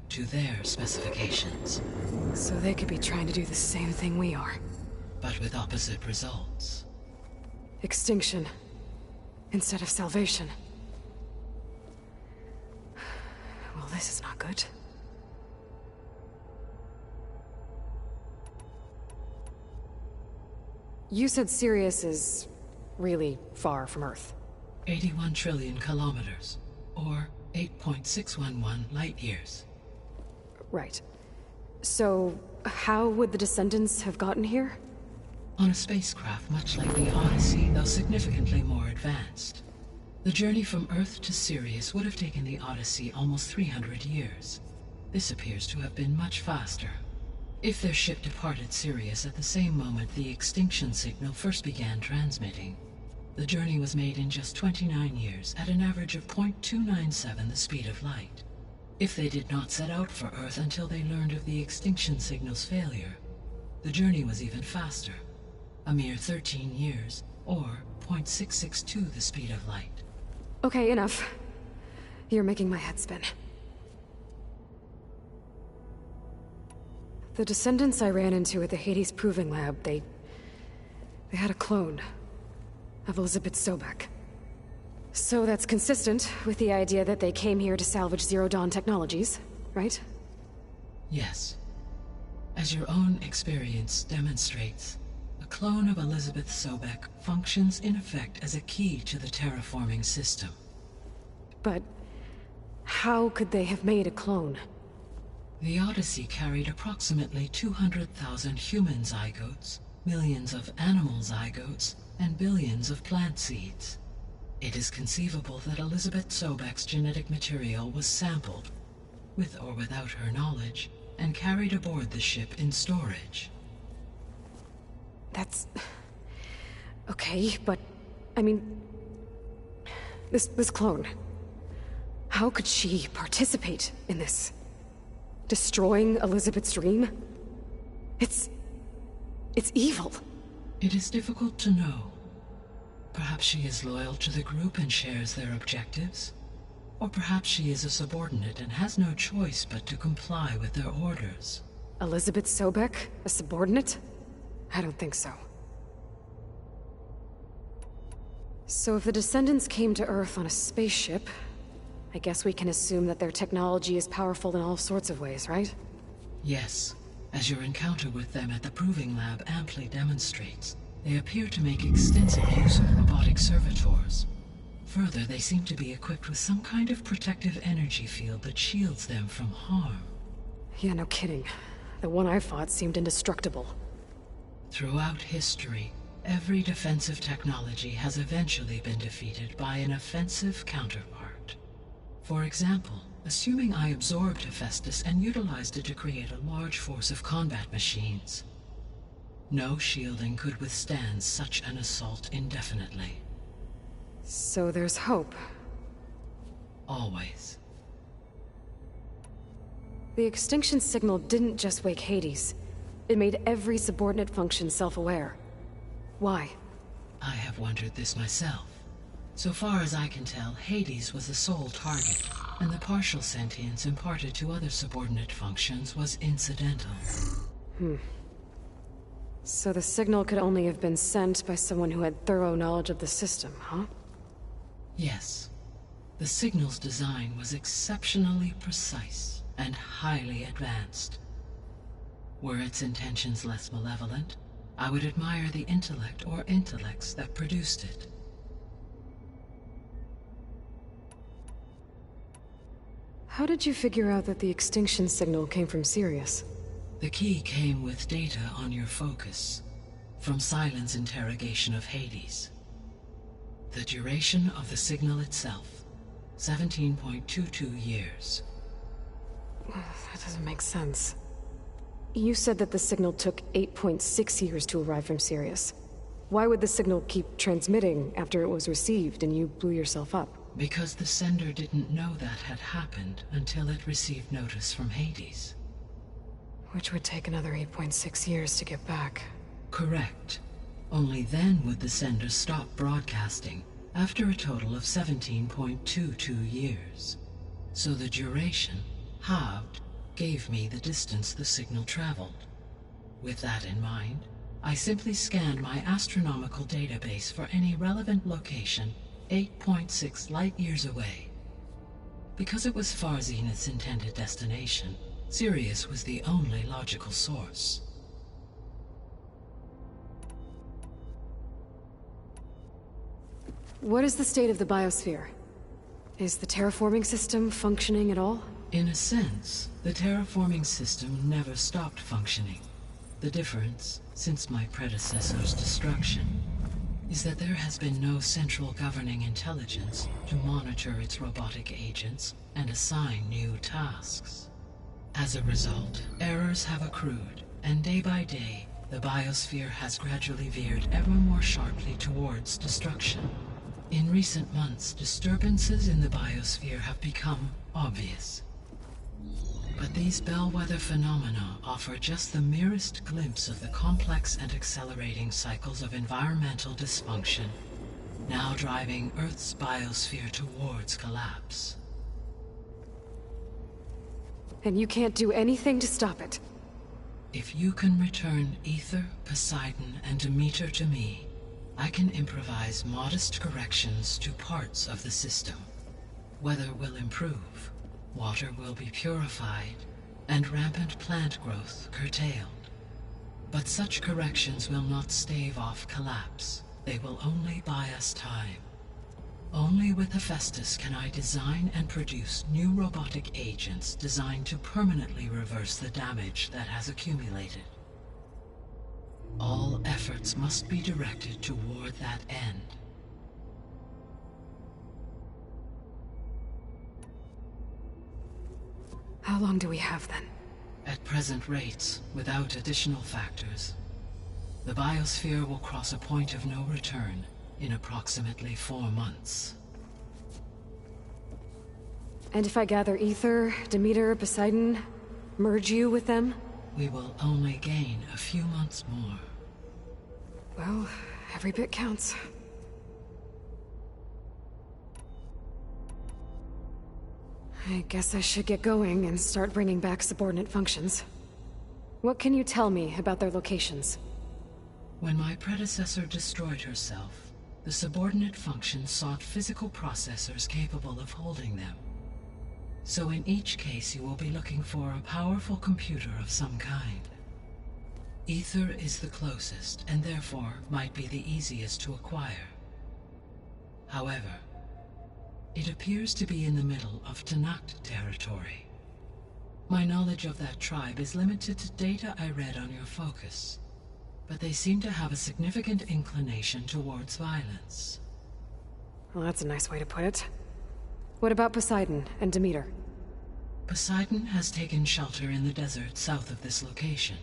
To their specifications. So they could be trying to do the same thing we are. But with opposite results. Extinction. Instead of salvation. Well, this is not good. You said Sirius is really far from Earth. 81 trillion kilometers, or 8.611 light-years. Right. So, how would the descendants have gotten here? On a spacecraft much like the Odyssey, though significantly more advanced. The journey from Earth to Sirius would have taken the Odyssey almost 300 years. This appears to have been much faster. If their ship departed Sirius at the same moment the extinction signal first began transmitting, the journey was made in just 29 years at an average of 0.297 the speed of light. If they did not set out for Earth until they learned of the extinction signal's failure, the journey was even faster, a mere 13 years, or 0.662 the speed of light. Okay, enough. You're making my head spin. The descendants I ran into at the Hades Proving Lab, they had a clone of Elizabeth Sobek. So that's consistent with the idea that they came here to salvage Zero Dawn technologies, right? Yes. As your own experience demonstrates, a clone of Elizabeth Sobek functions in effect as a key to the terraforming system. But how could they have made a clone? The Odyssey carried approximately 200,000 human zygotes, millions of animal zygotes, and billions of plant seeds. It is conceivable that Elizabeth Sobek's genetic material was sampled, with or without her knowledge, and carried aboard the ship in storage. That's... okay, but... I mean... This clone... How could she participate in this? Destroying Elizabeth's dream? It's evil. It is difficult to know. Perhaps she is loyal to the group and shares their objectives. Or perhaps she is a subordinate and has no choice but to comply with their orders. Elizabeth Sobek, a subordinate? I don't think so. So if the Descendants came to Earth on a spaceship, I guess we can assume that their technology is powerful in all sorts of ways, right? Yes, as your encounter with them at the Proving Lab amply demonstrates, they appear to make extensive use of robotic servitors. Further, they seem to be equipped with some kind of protective energy field that shields them from harm. Yeah, no kidding. The one I fought seemed indestructible. Throughout history, every defensive technology has eventually been defeated by an offensive counterpart. For example, assuming I absorbed Hephaestus and utilized it to create a large force of combat machines. No shielding could withstand such an assault indefinitely. So there's hope. Always. The extinction signal didn't just wake Hades. It made every subordinate function self-aware. Why? I have wondered this myself. So far as I can tell, Hades was the sole target, and the partial sentience imparted to other subordinate functions was incidental. So the signal could only have been sent by someone who had thorough knowledge of the system, huh? Yes. The signal's design was exceptionally precise and highly advanced. Were its intentions less malevolent, I would admire the intellect or intellects that produced it. How did you figure out that the extinction signal came from Sirius? The key came with data on your focus, from Silent's interrogation of Hades. The duration of the signal itself, 17.22 years. That doesn't make sense. You said that the signal took 8.6 years to arrive from Sirius. Why would the signal keep transmitting after it was received and you blew yourself up? Because the sender didn't know that had happened until it received notice from Hades. Which would take another 8.6 years to get back. Correct. Only then would the sender stop broadcasting, after a total of 17.22 years. So the duration, halved, gave me the distance the signal traveled. With that in mind, I simply scanned my astronomical database for any relevant location 8.6 light-years away. Because it was far Zenith's intended destination, Sirius was the only logical source. What is the state of the biosphere? Is the terraforming system functioning at all? In a sense, the terraforming system never stopped functioning. The difference, since my predecessor's destruction, is that there has been no central governing intelligence to monitor its robotic agents and assign new tasks. As a result, errors have accrued, and day by day, the biosphere has gradually veered ever more sharply towards destruction. In recent months, disturbances in the biosphere have become obvious. But these bellwether phenomena offer just the merest glimpse of the complex and accelerating cycles of environmental dysfunction, now driving Earth's biosphere towards collapse. And you can't do anything to stop it? If you can return Ether, Poseidon, and Demeter to me, I can improvise modest corrections to parts of the system. Weather will improve, water will be purified, and rampant plant growth curtailed. But such corrections will not stave off collapse. They will only buy us time. Only with Hephaestus can I design and produce new robotic agents designed to permanently reverse the damage that has accumulated. All efforts must be directed toward that end. How long do we have then? At present rates, without additional factors, the biosphere will cross a point of no return in approximately 4 months. And if I gather Ether, Demeter, Poseidon, merge you with them? We will only gain a few months more. Well, every bit counts. I guess I should get going and start bringing back subordinate functions. What can you tell me about their locations? When my predecessor destroyed herself, the subordinate functions sought physical processors capable of holding them. So in each case you will be looking for a powerful computer of some kind. Ether is the closest, and therefore might be the easiest to acquire. However, it appears to be in the middle of Tanakh territory. My knowledge of that tribe is limited to data I read on your focus, but they seem to have a significant inclination towards violence. Well, that's a nice way to put it. What about Poseidon and Demeter? Poseidon has taken shelter in the desert south of this location.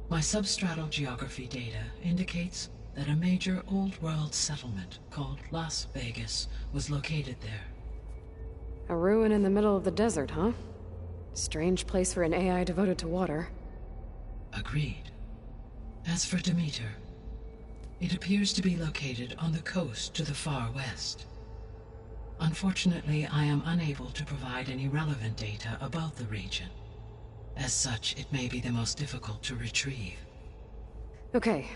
My substratal geography data indicates that a major old-world settlement called Las Vegas was located there. A ruin in the middle of the desert, huh? Strange place for an AI devoted to water. Agreed. As for Demeter, it appears to be located on the coast to the far west. Unfortunately, I am unable to provide any relevant data about the region. As such, it may be the most difficult to retrieve. Okay,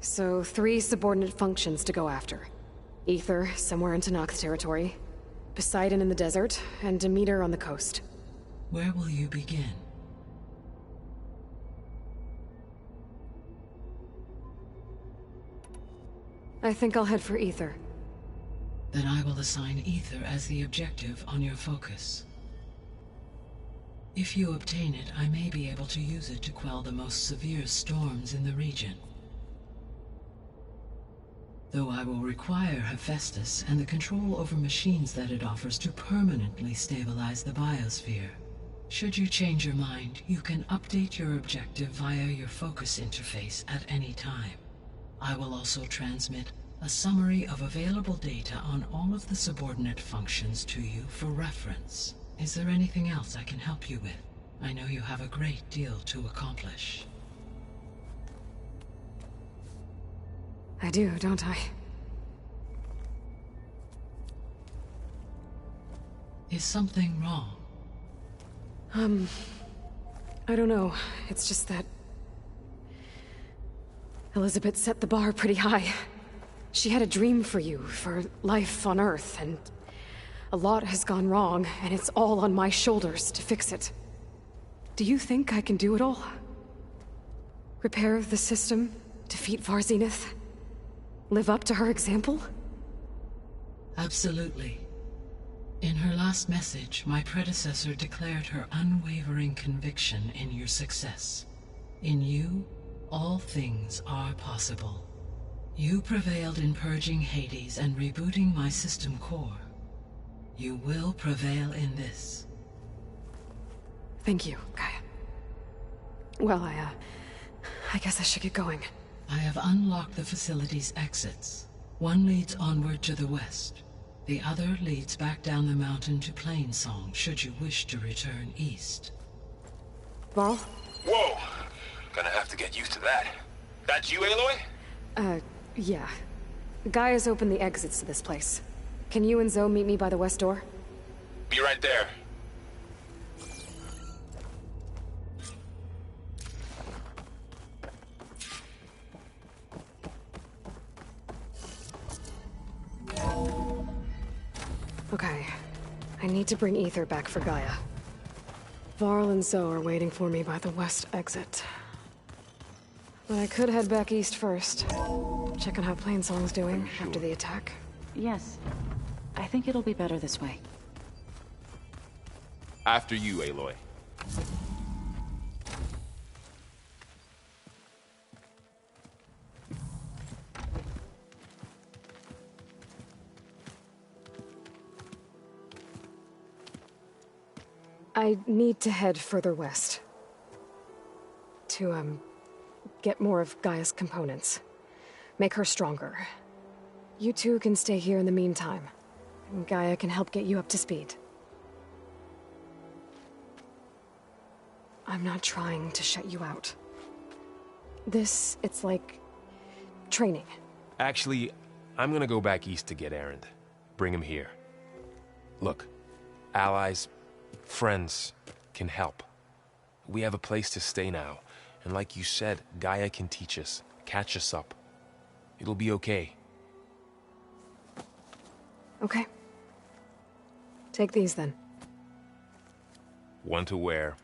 so 3 subordinate functions to go after. Ether, somewhere in Tanakh territory. Poseidon in the desert, and Demeter on the coast. Where will you begin? I think I'll head for Ether. Then I will assign Ether as the objective on your focus. If you obtain it, I may be able to use it to quell the most severe storms in the region. Though I will require Hephaestus and the control over machines that it offers to permanently stabilize the biosphere. Should you change your mind, you can update your objective via your focus interface at any time. I will also transmit a summary of available data on all of the subordinate functions to you for reference. Is there anything else I can help you with? I know you have a great deal to accomplish. I do, don't I? Is something wrong? I don't know. It's just that Elizabeth set the bar pretty high. She had a dream for you, for life on Earth, and a lot has gone wrong, and it's all on my shoulders to fix it. Do you think I can do it all? Repair the system, defeat Varzenith, live up to her example? Absolutely. In her last message, my predecessor declared her unwavering conviction in your success. In you, all things are possible. You prevailed in purging Hades and rebooting my system core. You will prevail in this. Thank you, Gaia. Well, I guess I should get going. I have unlocked the facility's exits. One leads onward to the west. The other leads back down the mountain to Plainsong, should you wish to return east. Varl? Whoa! Gonna have to get used to that. That's you, Aloy? Yeah. Gaia's opened the exits to this place. Can you and Zoe meet me by the west door? Be right there. Okay. I need to bring Ether back for Gaia. Varl and Zoe are waiting for me by the west exit. But I could head back east first. Check on how Plainsong's doing after the attack. Yes. I think it'll be better this way. After you, Aloy. I need to head further west. To, get more of Gaia's components. Make her stronger. You two can stay here in the meantime. And Gaia can help get you up to speed. I'm not trying to shut you out. It's like... training. Actually, I'm gonna go back east to get Erend. Bring him here. Look, allies, friends can help. We have a place to stay now, and like you said, Gaia can teach us, catch us up. It'll be okay. Okay. Take these then. One to wear,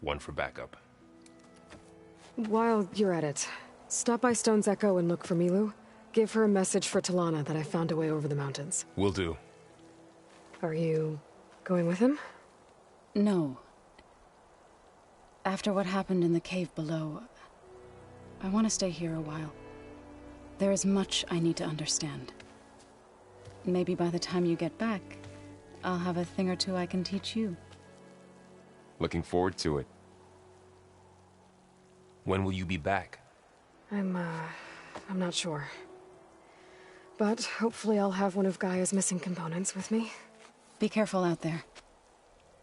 one for backup. While you're at it, stop by Stone's Echo and look for Milu. Give her a message for Talana that I found a way over the mountains. Will do. Are you going with him? No. After what happened in the cave below, I want to stay here a while. There is much I need to understand. Maybe by the time you get back, I'll have a thing or two I can teach you. Looking forward to it. When will you be back? I'm not sure. But hopefully I'll have one of Gaia's missing components with me. Be careful out there.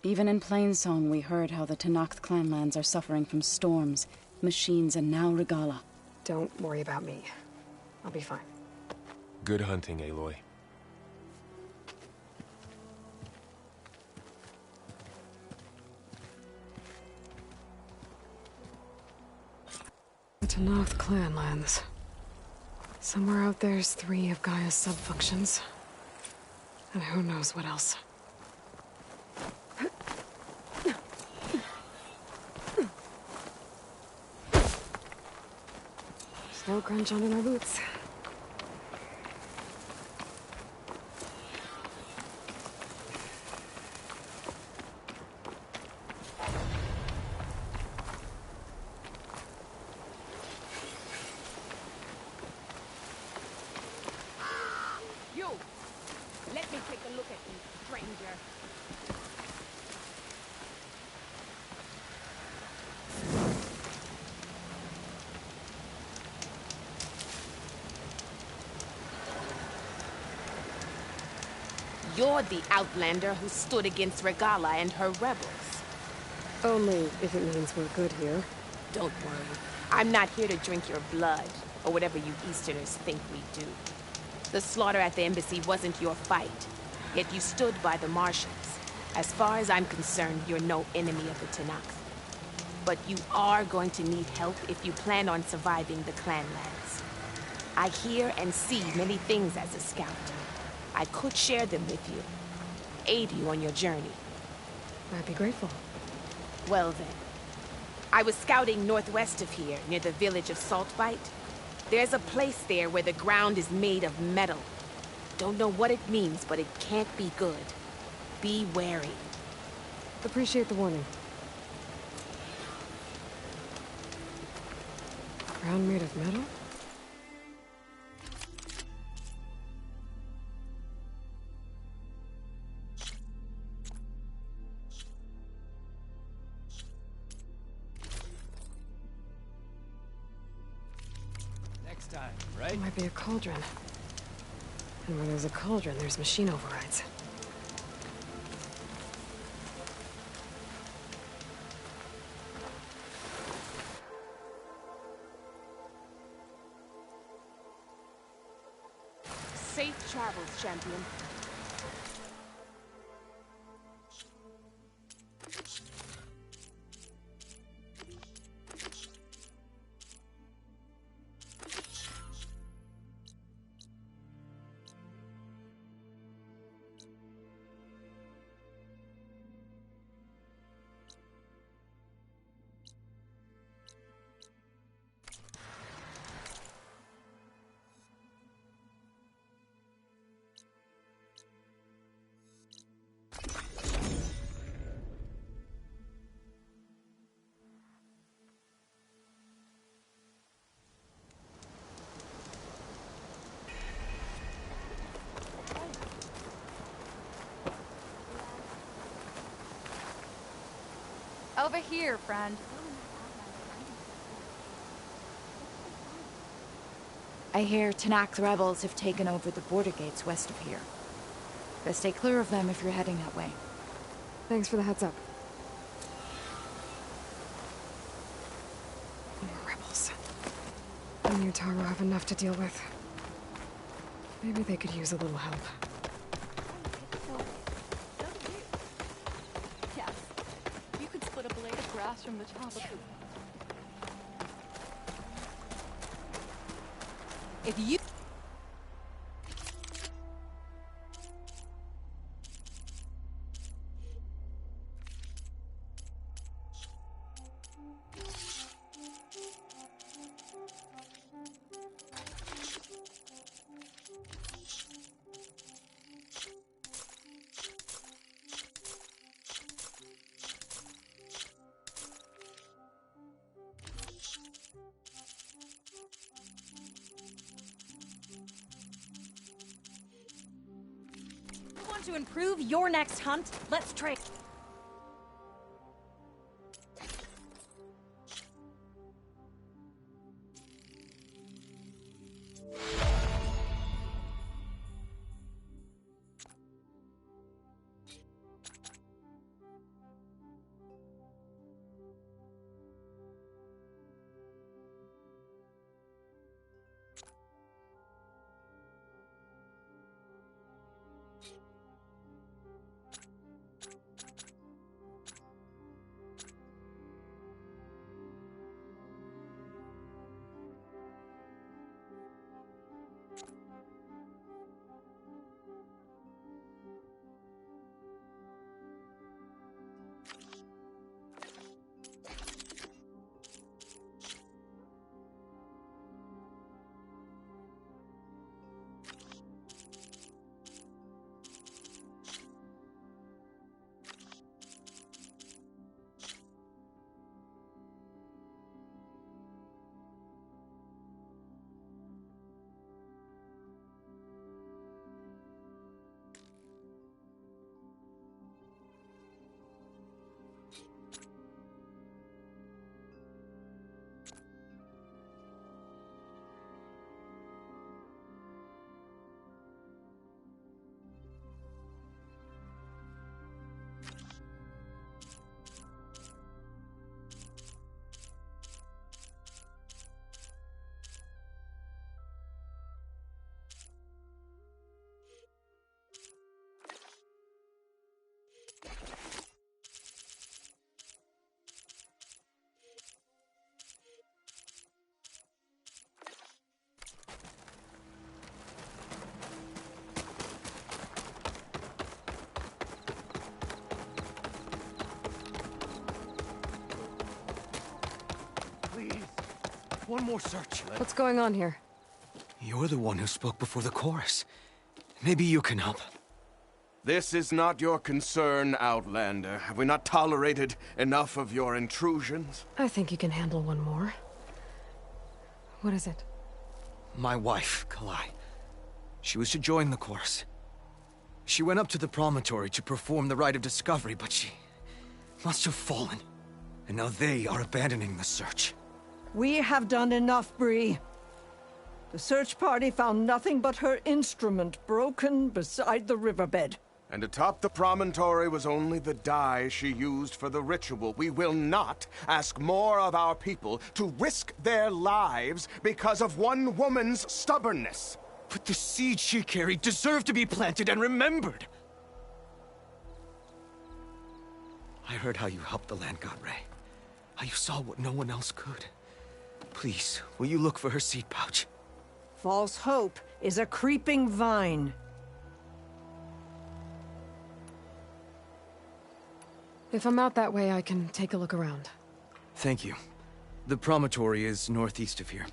Even in Plainsong, we heard how the Tenakth clanlands are suffering from storms, machines, and now Regala. Don't worry about me. I'll be fine. Good hunting, Aloy. The Tenakth clanlands. Somewhere out there's 3 of Gaia's sub-functions. And who knows what else. Snow crunch under my boots. You! Let me take a look at you, stranger. You're the outlander who stood against Regala and her rebels. Only if it means we're good here. Don't worry. I'm not here to drink your blood, or whatever you Easterners think we do. The slaughter at the embassy wasn't your fight, yet you stood by the Martians. As far as I'm concerned, you're no enemy of the Tenakth. But you are going to need help if you plan on surviving the clanlands. I hear and see many things as a scout. I could share them with you, aid you on your journey. I'd be grateful. Well then, I was scouting northwest of here, near the village of Saltbite. There's a place there where the ground is made of metal. Don't know what it means, but it can't be good. Be wary. Appreciate the warning. Ground made of metal? Time, right? It might be a cauldron. And where there's a cauldron, there's machine overrides. Safe travels, champion. Over here, friend. I hear Tenakth rebels have taken over the border gates west of here. Best stay clear of them if you're heading that way. Thanks for the heads up. and Utaro have enough to deal with. Maybe they could use a little help. Yes. You could split a blade of grass from the top of the... If you... To improve your next hunt, let's trade. One more search. What's going on here? You're the one who spoke before the chorus. Maybe you can help. This is not your concern, Outlander. Have we not tolerated enough of your intrusions? I think you can handle one more. What is it? My wife, Kalai. She was to join the chorus. She went up to the promontory to perform the rite of discovery, but she must have fallen. And now they are abandoning the search. We have done enough, Bree. The search party found nothing but her instrument broken beside the riverbed. And atop the promontory was only the dye she used for the ritual. We will not ask more of our people to risk their lives because of one woman's stubbornness. But the seed she carried deserved to be planted and remembered. I heard how you helped the land god Ray. How you saw what no one else could. Please, will you look for her seed pouch? False hope is a creeping vine. If I'm out that way, I can take a look around. Thank you. The promontory is northeast of here.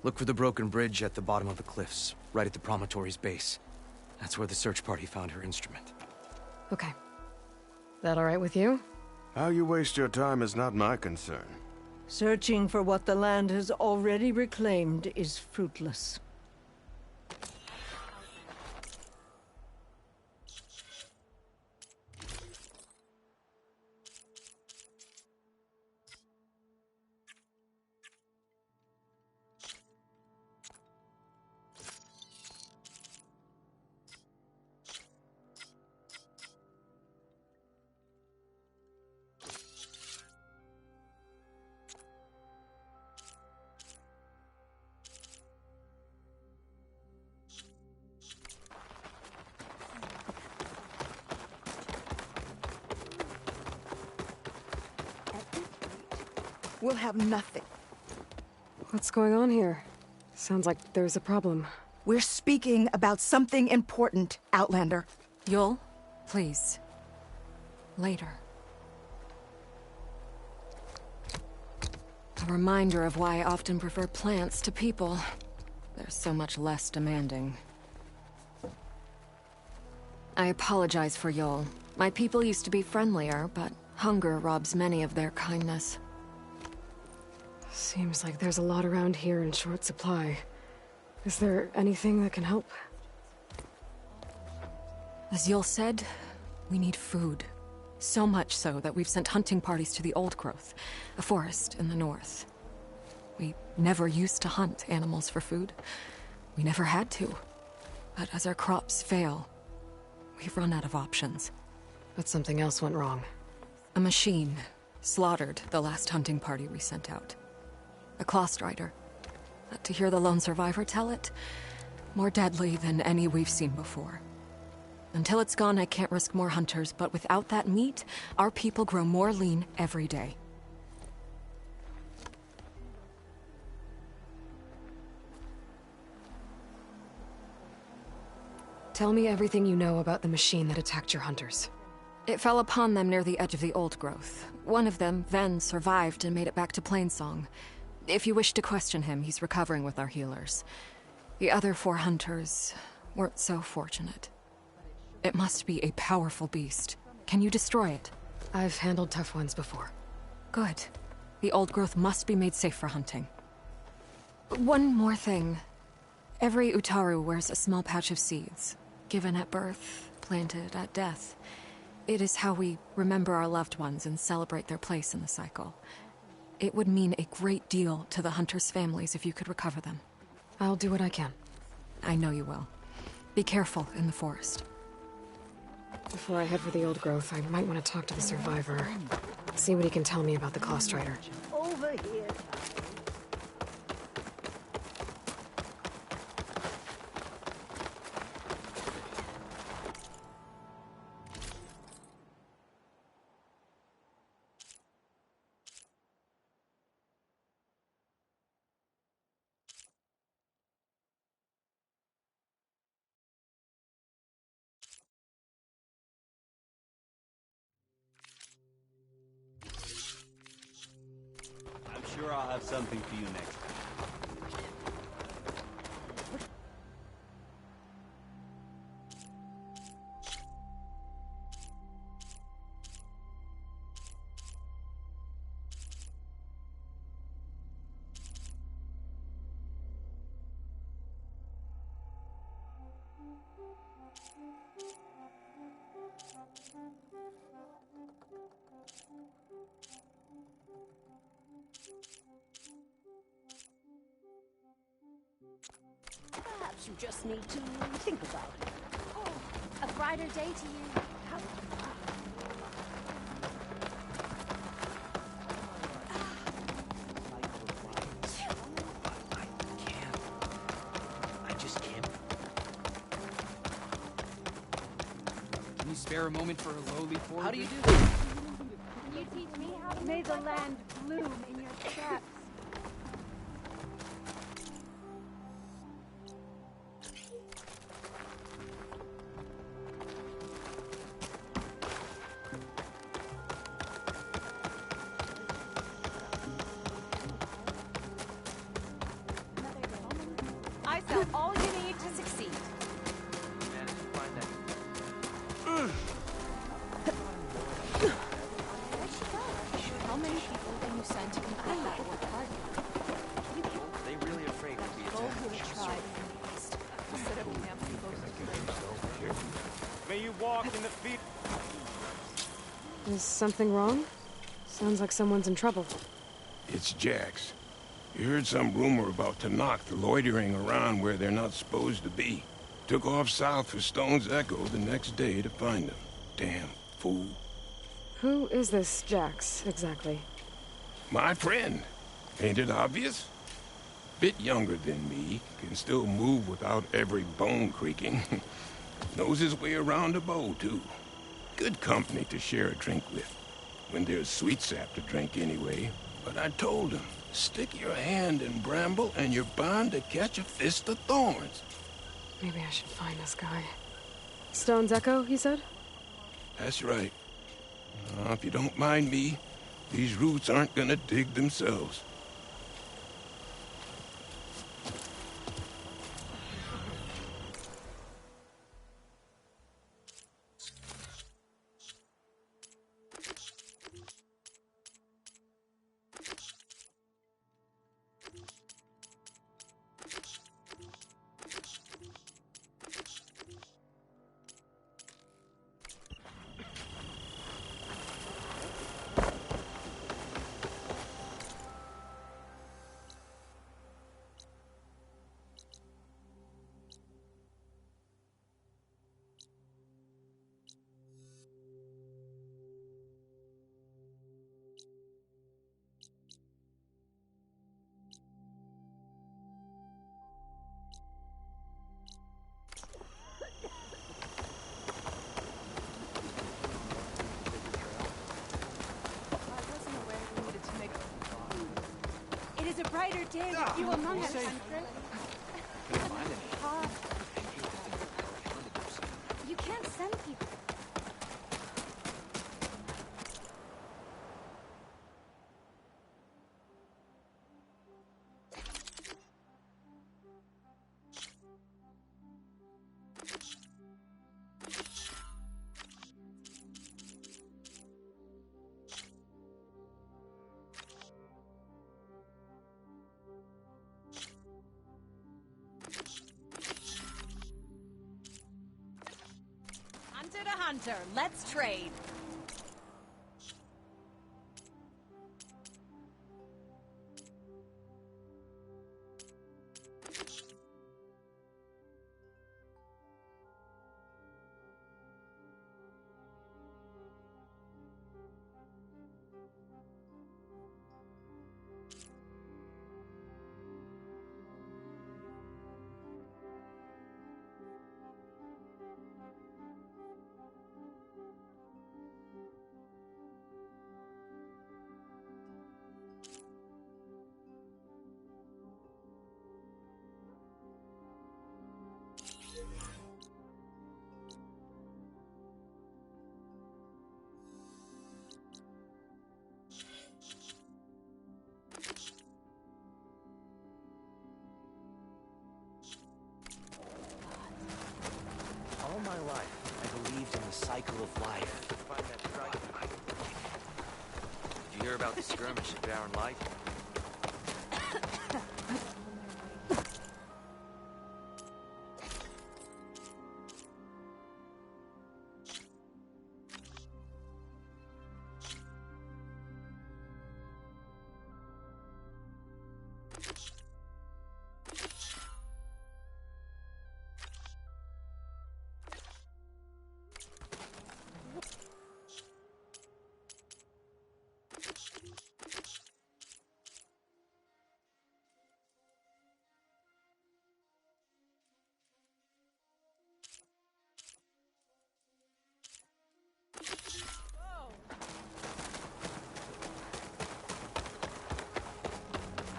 Look for the broken bridge at the bottom of the cliffs, right at the promontory's base. That's where the search party found her instrument. Okay. That all right with you? How you waste your time is not my concern. Searching for what the land has already reclaimed is fruitless. we'll have nothing. What's going on here? Sounds like there's a problem. We're speaking about something important, Outlander. Yul, please. Later. A reminder of why I often prefer plants to people. They're so much less demanding. I apologize for Yul. My people used to be friendlier, but hunger robs many of their kindness. Seems like there's a lot around here in short supply. Is there anything that can help? As Yul said, we need food. So much so that we've sent hunting parties to the Old Growth, a forest in the north. We never used to hunt animals for food. We never had to. But as our crops fail, we've run out of options. But something else went wrong. A machine slaughtered the last hunting party we sent out. A Clawstrider. But to hear the lone survivor tell it, more deadly than any we've seen before. Until it's gone, I can't risk more hunters, but without that meat, our people grow more lean every day. Tell me everything you know about the machine that attacked your hunters. It fell upon them near the edge of the Old Growth. One of them, Ven, survived and made it back to Plainsong. If you wish to question him, he's recovering with our healers. The other 4 hunters weren't so fortunate. It must be a powerful beast. Can you destroy it? I've handled tough ones before. Good. The Old Growth must be made safe for hunting. One more thing. Every Utaru wears a small pouch of seeds, given at birth, planted at death. It is how we remember our loved ones and celebrate their place in the cycle. It would mean a great deal to the hunters' families if you could recover them. I'll do what I can. I know you will. Be careful in the forest. Before I head for the Old Growth, I might want to talk to the survivor. See what he can tell me about the Clawstrider. Over here. I'm sure I'll have something for you next time. Perhaps you just need to think about it. Oh, a brighter day to you. Can you spare a moment for a lowly forward? How do you do this? Can you teach me how to make the land bloom in your steps? I sell all you need to succeed. How many people can you send to complete that work hard? They really afraid to be Go who attacked. tried instead of camp May you walk in the feet. Is something wrong? Sounds like someone's in trouble. It's Jax. You heard some rumor about Tanakh loitering around where they're not supposed to be. Took off south for Stone's Echo the next day to find them. Damn fool. Who is this Jax, exactly? My friend. Ain't it obvious? Bit younger than me, can still move without every bone creaking. Knows his way around a bow, too. Good company to share a drink with. When there's sweet sap to drink anyway. But I told him, stick your hand in bramble and you're bound to catch a fist of thorns. Maybe I should find this guy. Stone's Echo, he said? That's right. If you don't mind me, these roots aren't gonna dig themselves. It is a brighter day with you among us, Hunters. You can't send people. Hunter to hunter, let's trade. All my life, I believed in the cycle of life. Find that dragon. Did you hear about the skirmish at Barren Light?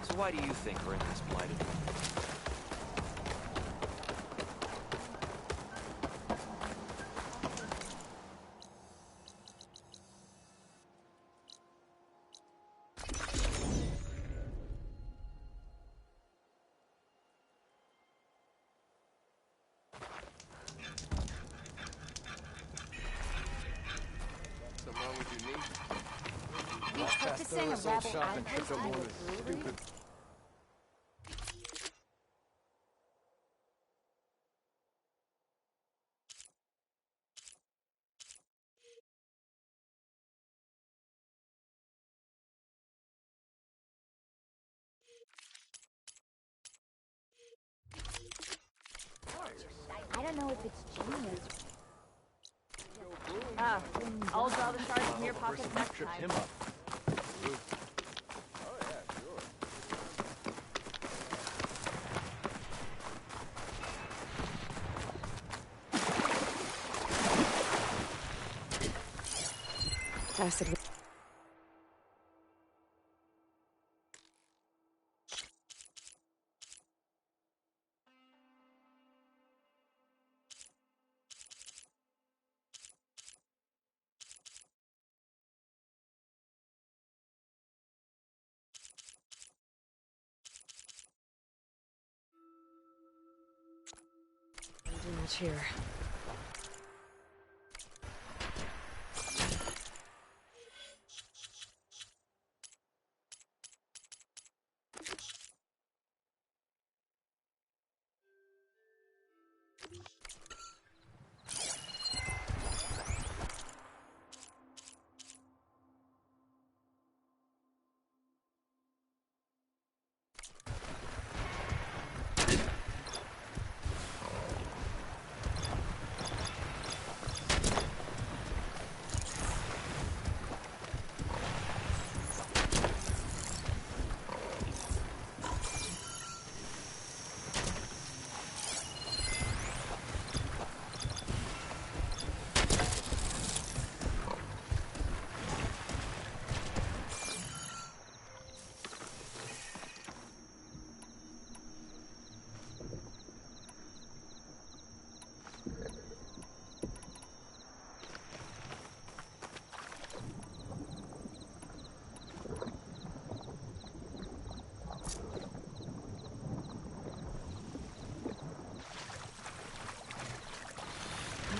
So why do you think Rinka's blighted? You purchasing a rebel outpost at a brewery? I don't know if it's genius. Ah, I'll draw the charge from your pocket next time. Acid. Do much here.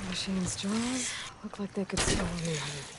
Machine's jaws look like they could swallow me whole.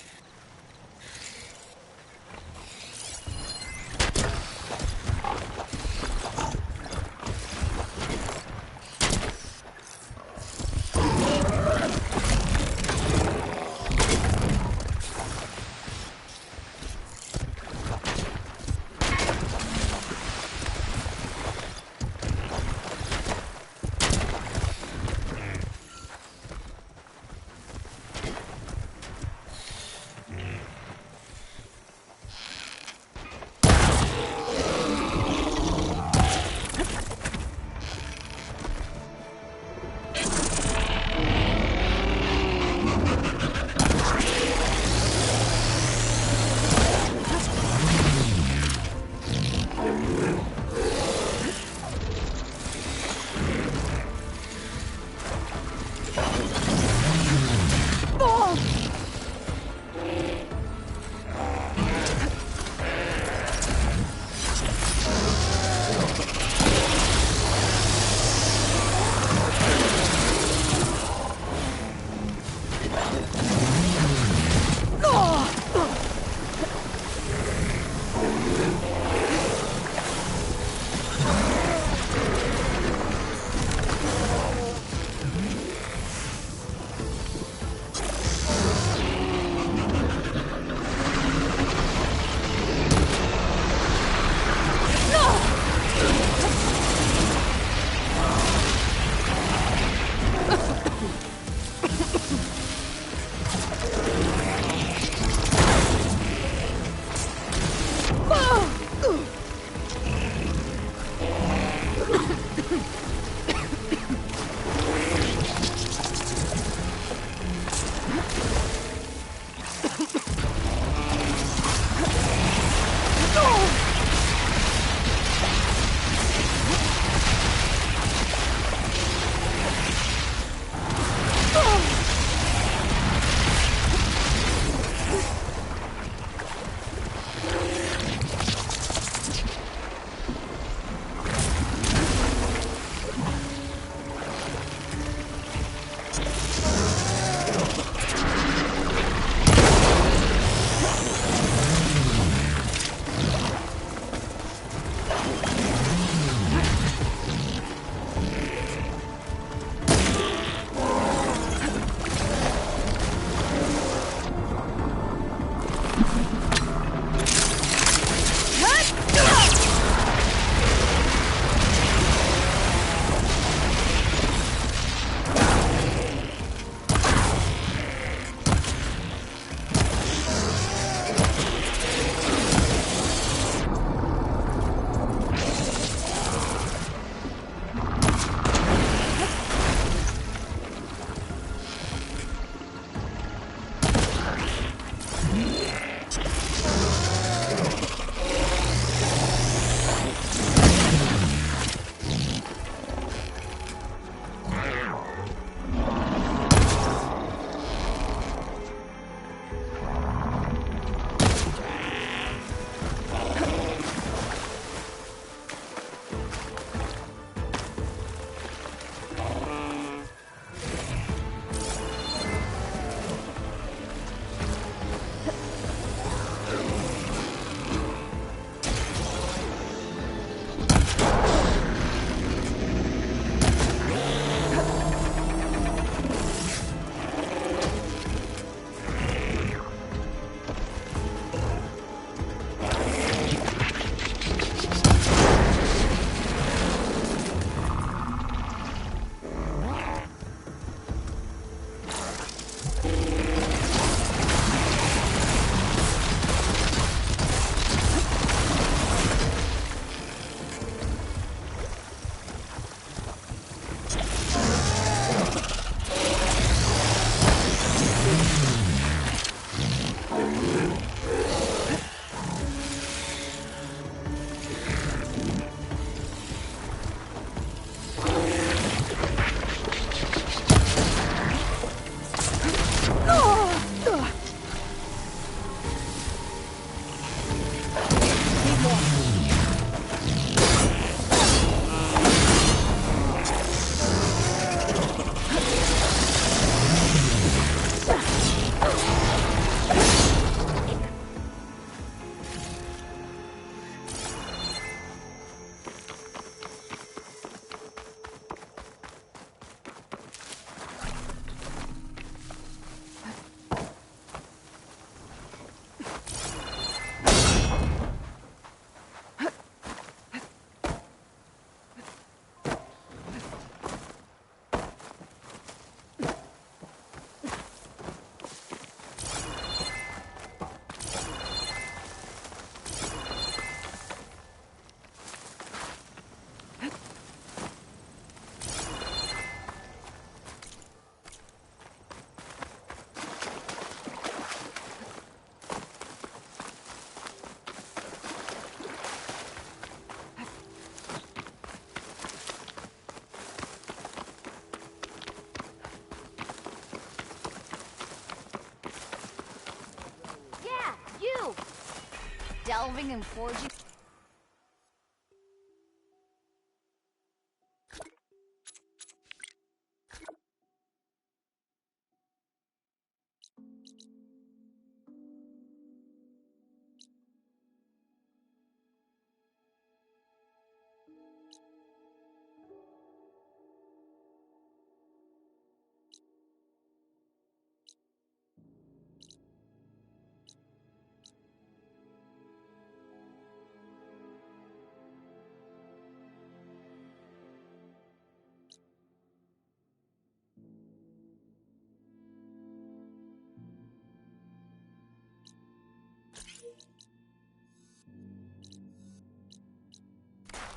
delving and forging.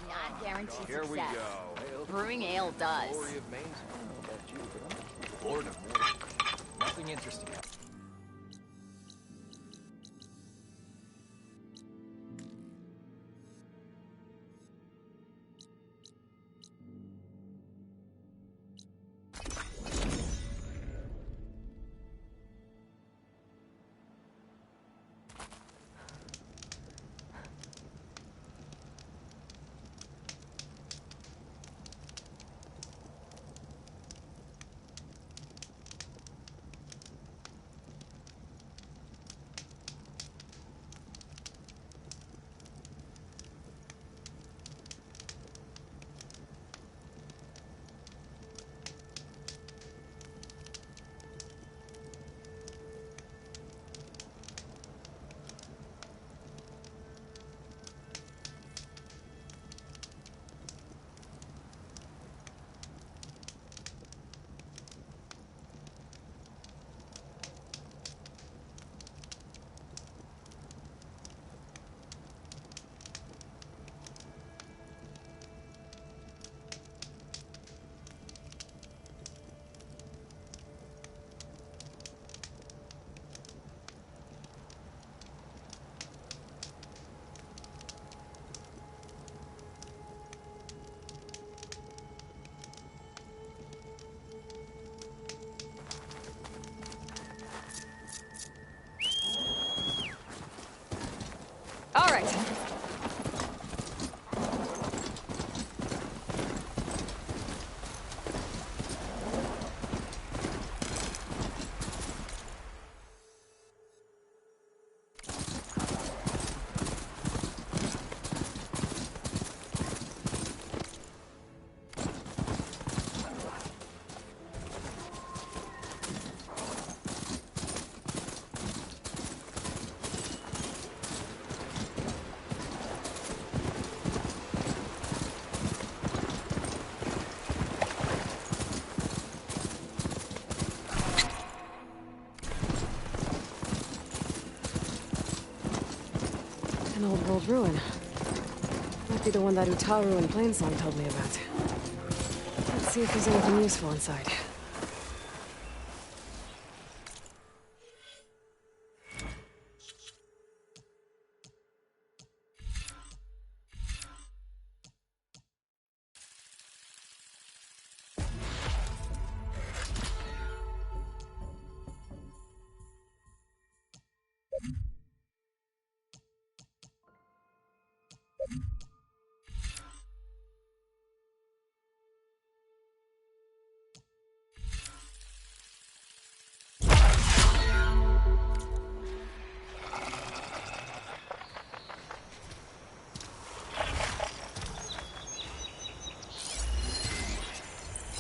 Not guaranteed Here we success. go. Brewing ale does. Glory of Maine. I don't know about you, but I'm bored of war. Nothing interesting. All right. An old world ruin. Might be the one that Utaru and Plainsong told me about. Let's see if there's anything useful inside.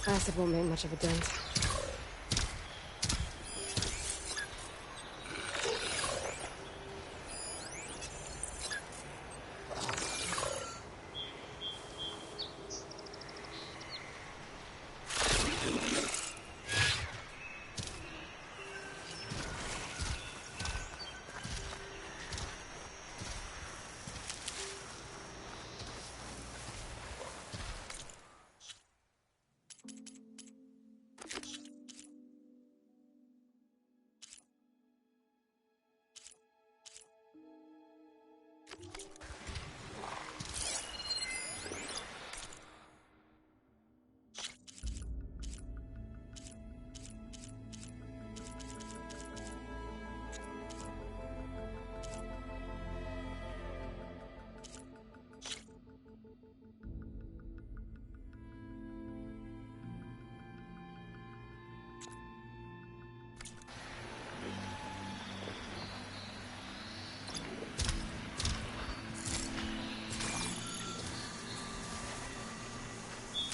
Acid won't make much of a dent.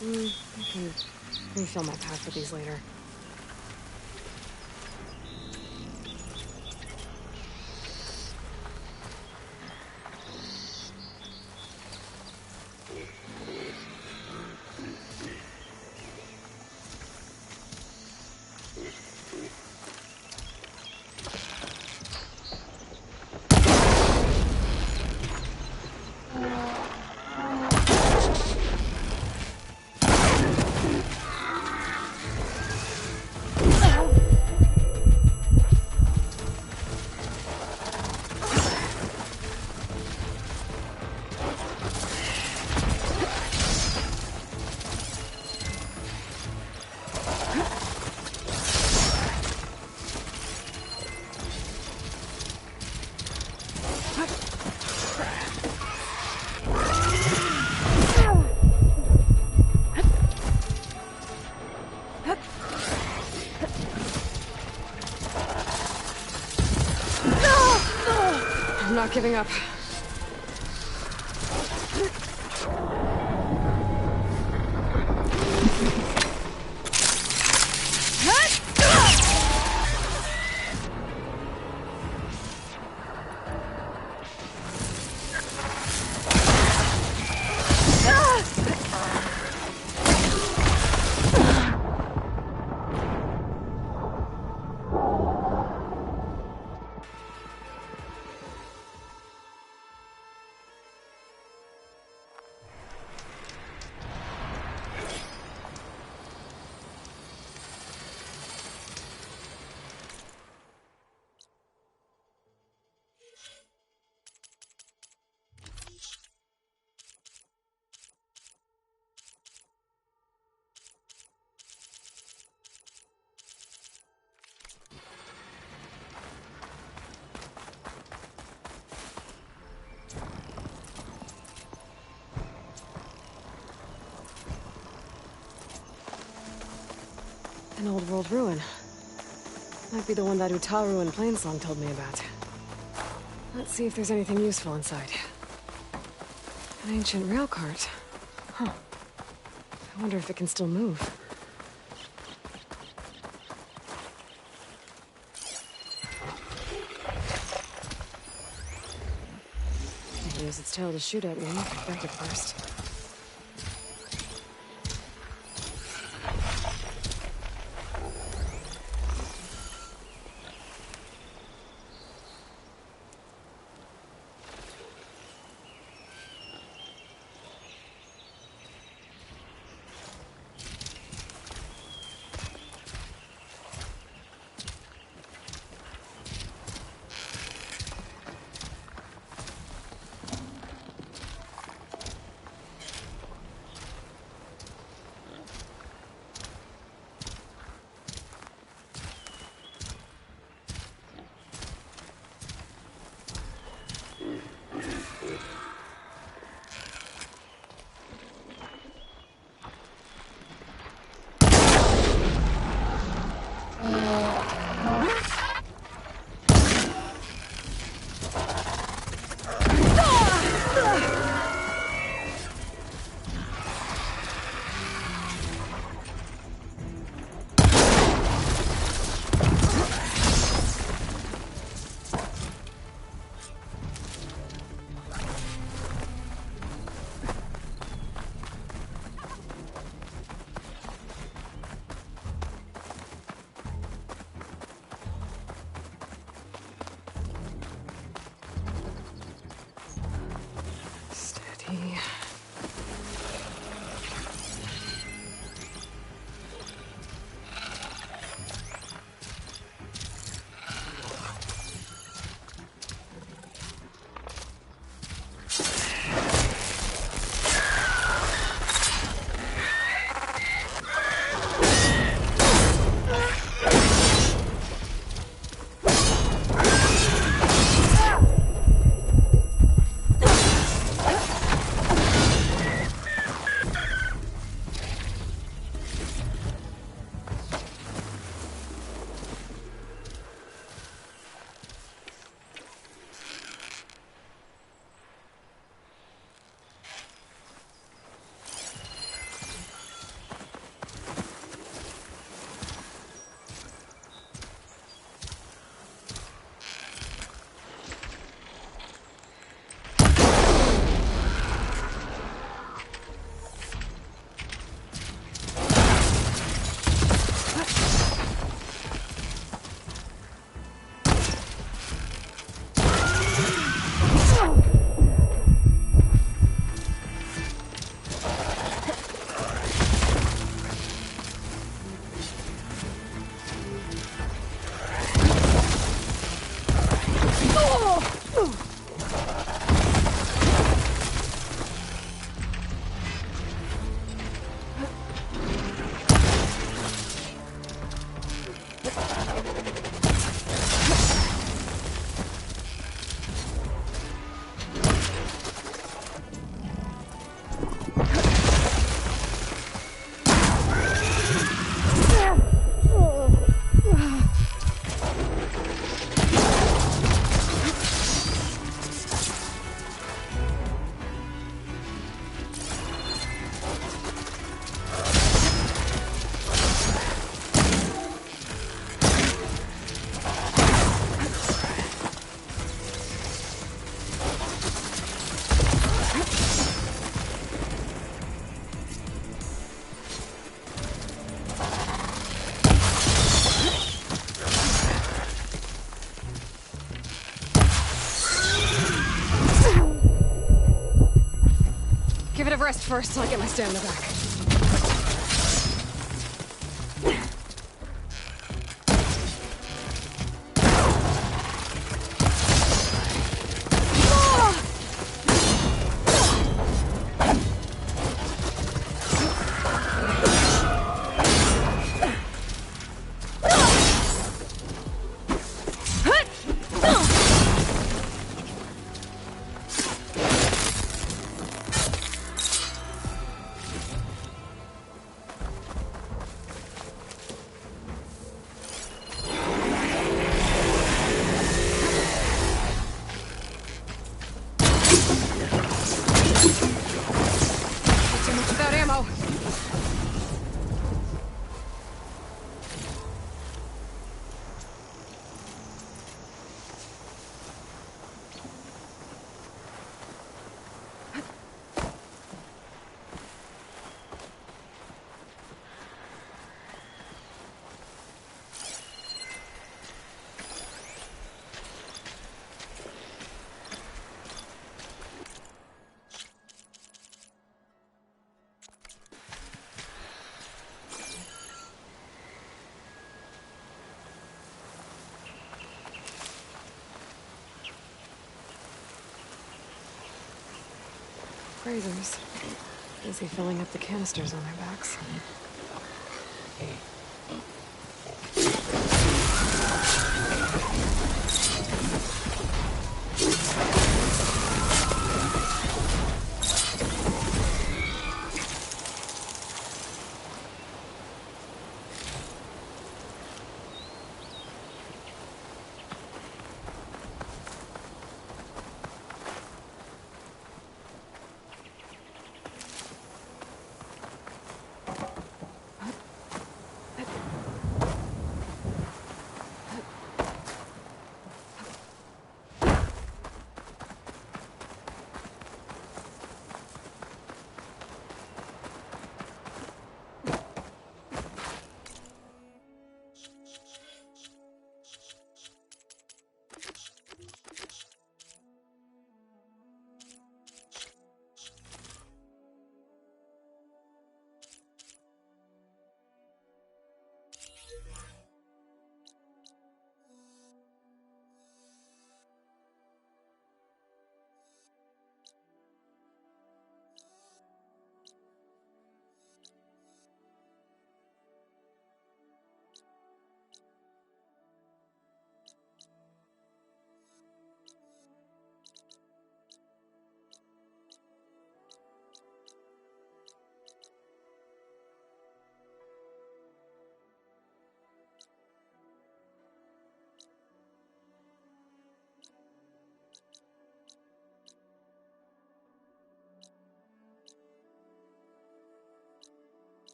I can refill my pack with these later. I'm not giving up. An old world ruin. Might be the one that Utaru and Plainsong told me about. Let's see if there's anything useful inside. An ancient rail cart. Huh. I wonder if it can still move. It'll use its tail to shoot at me. Break it first. Everest first, so I get my stamina back. Grazers. Busy filling up the canisters on their backs.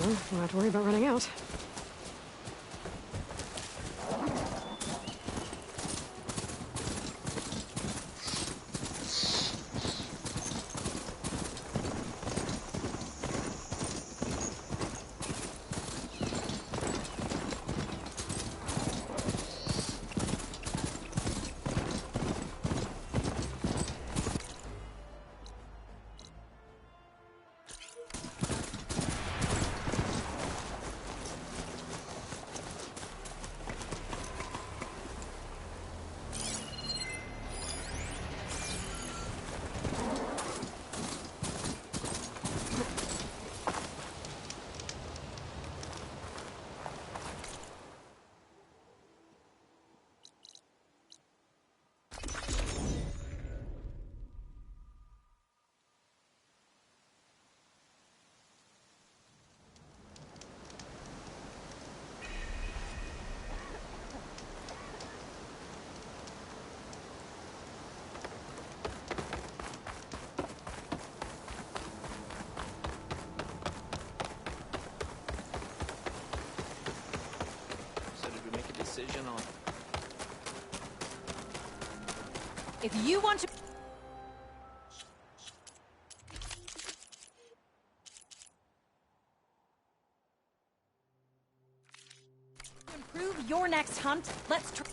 Well, don't have to worry about running out. If you want to improve your next hunt, let's try.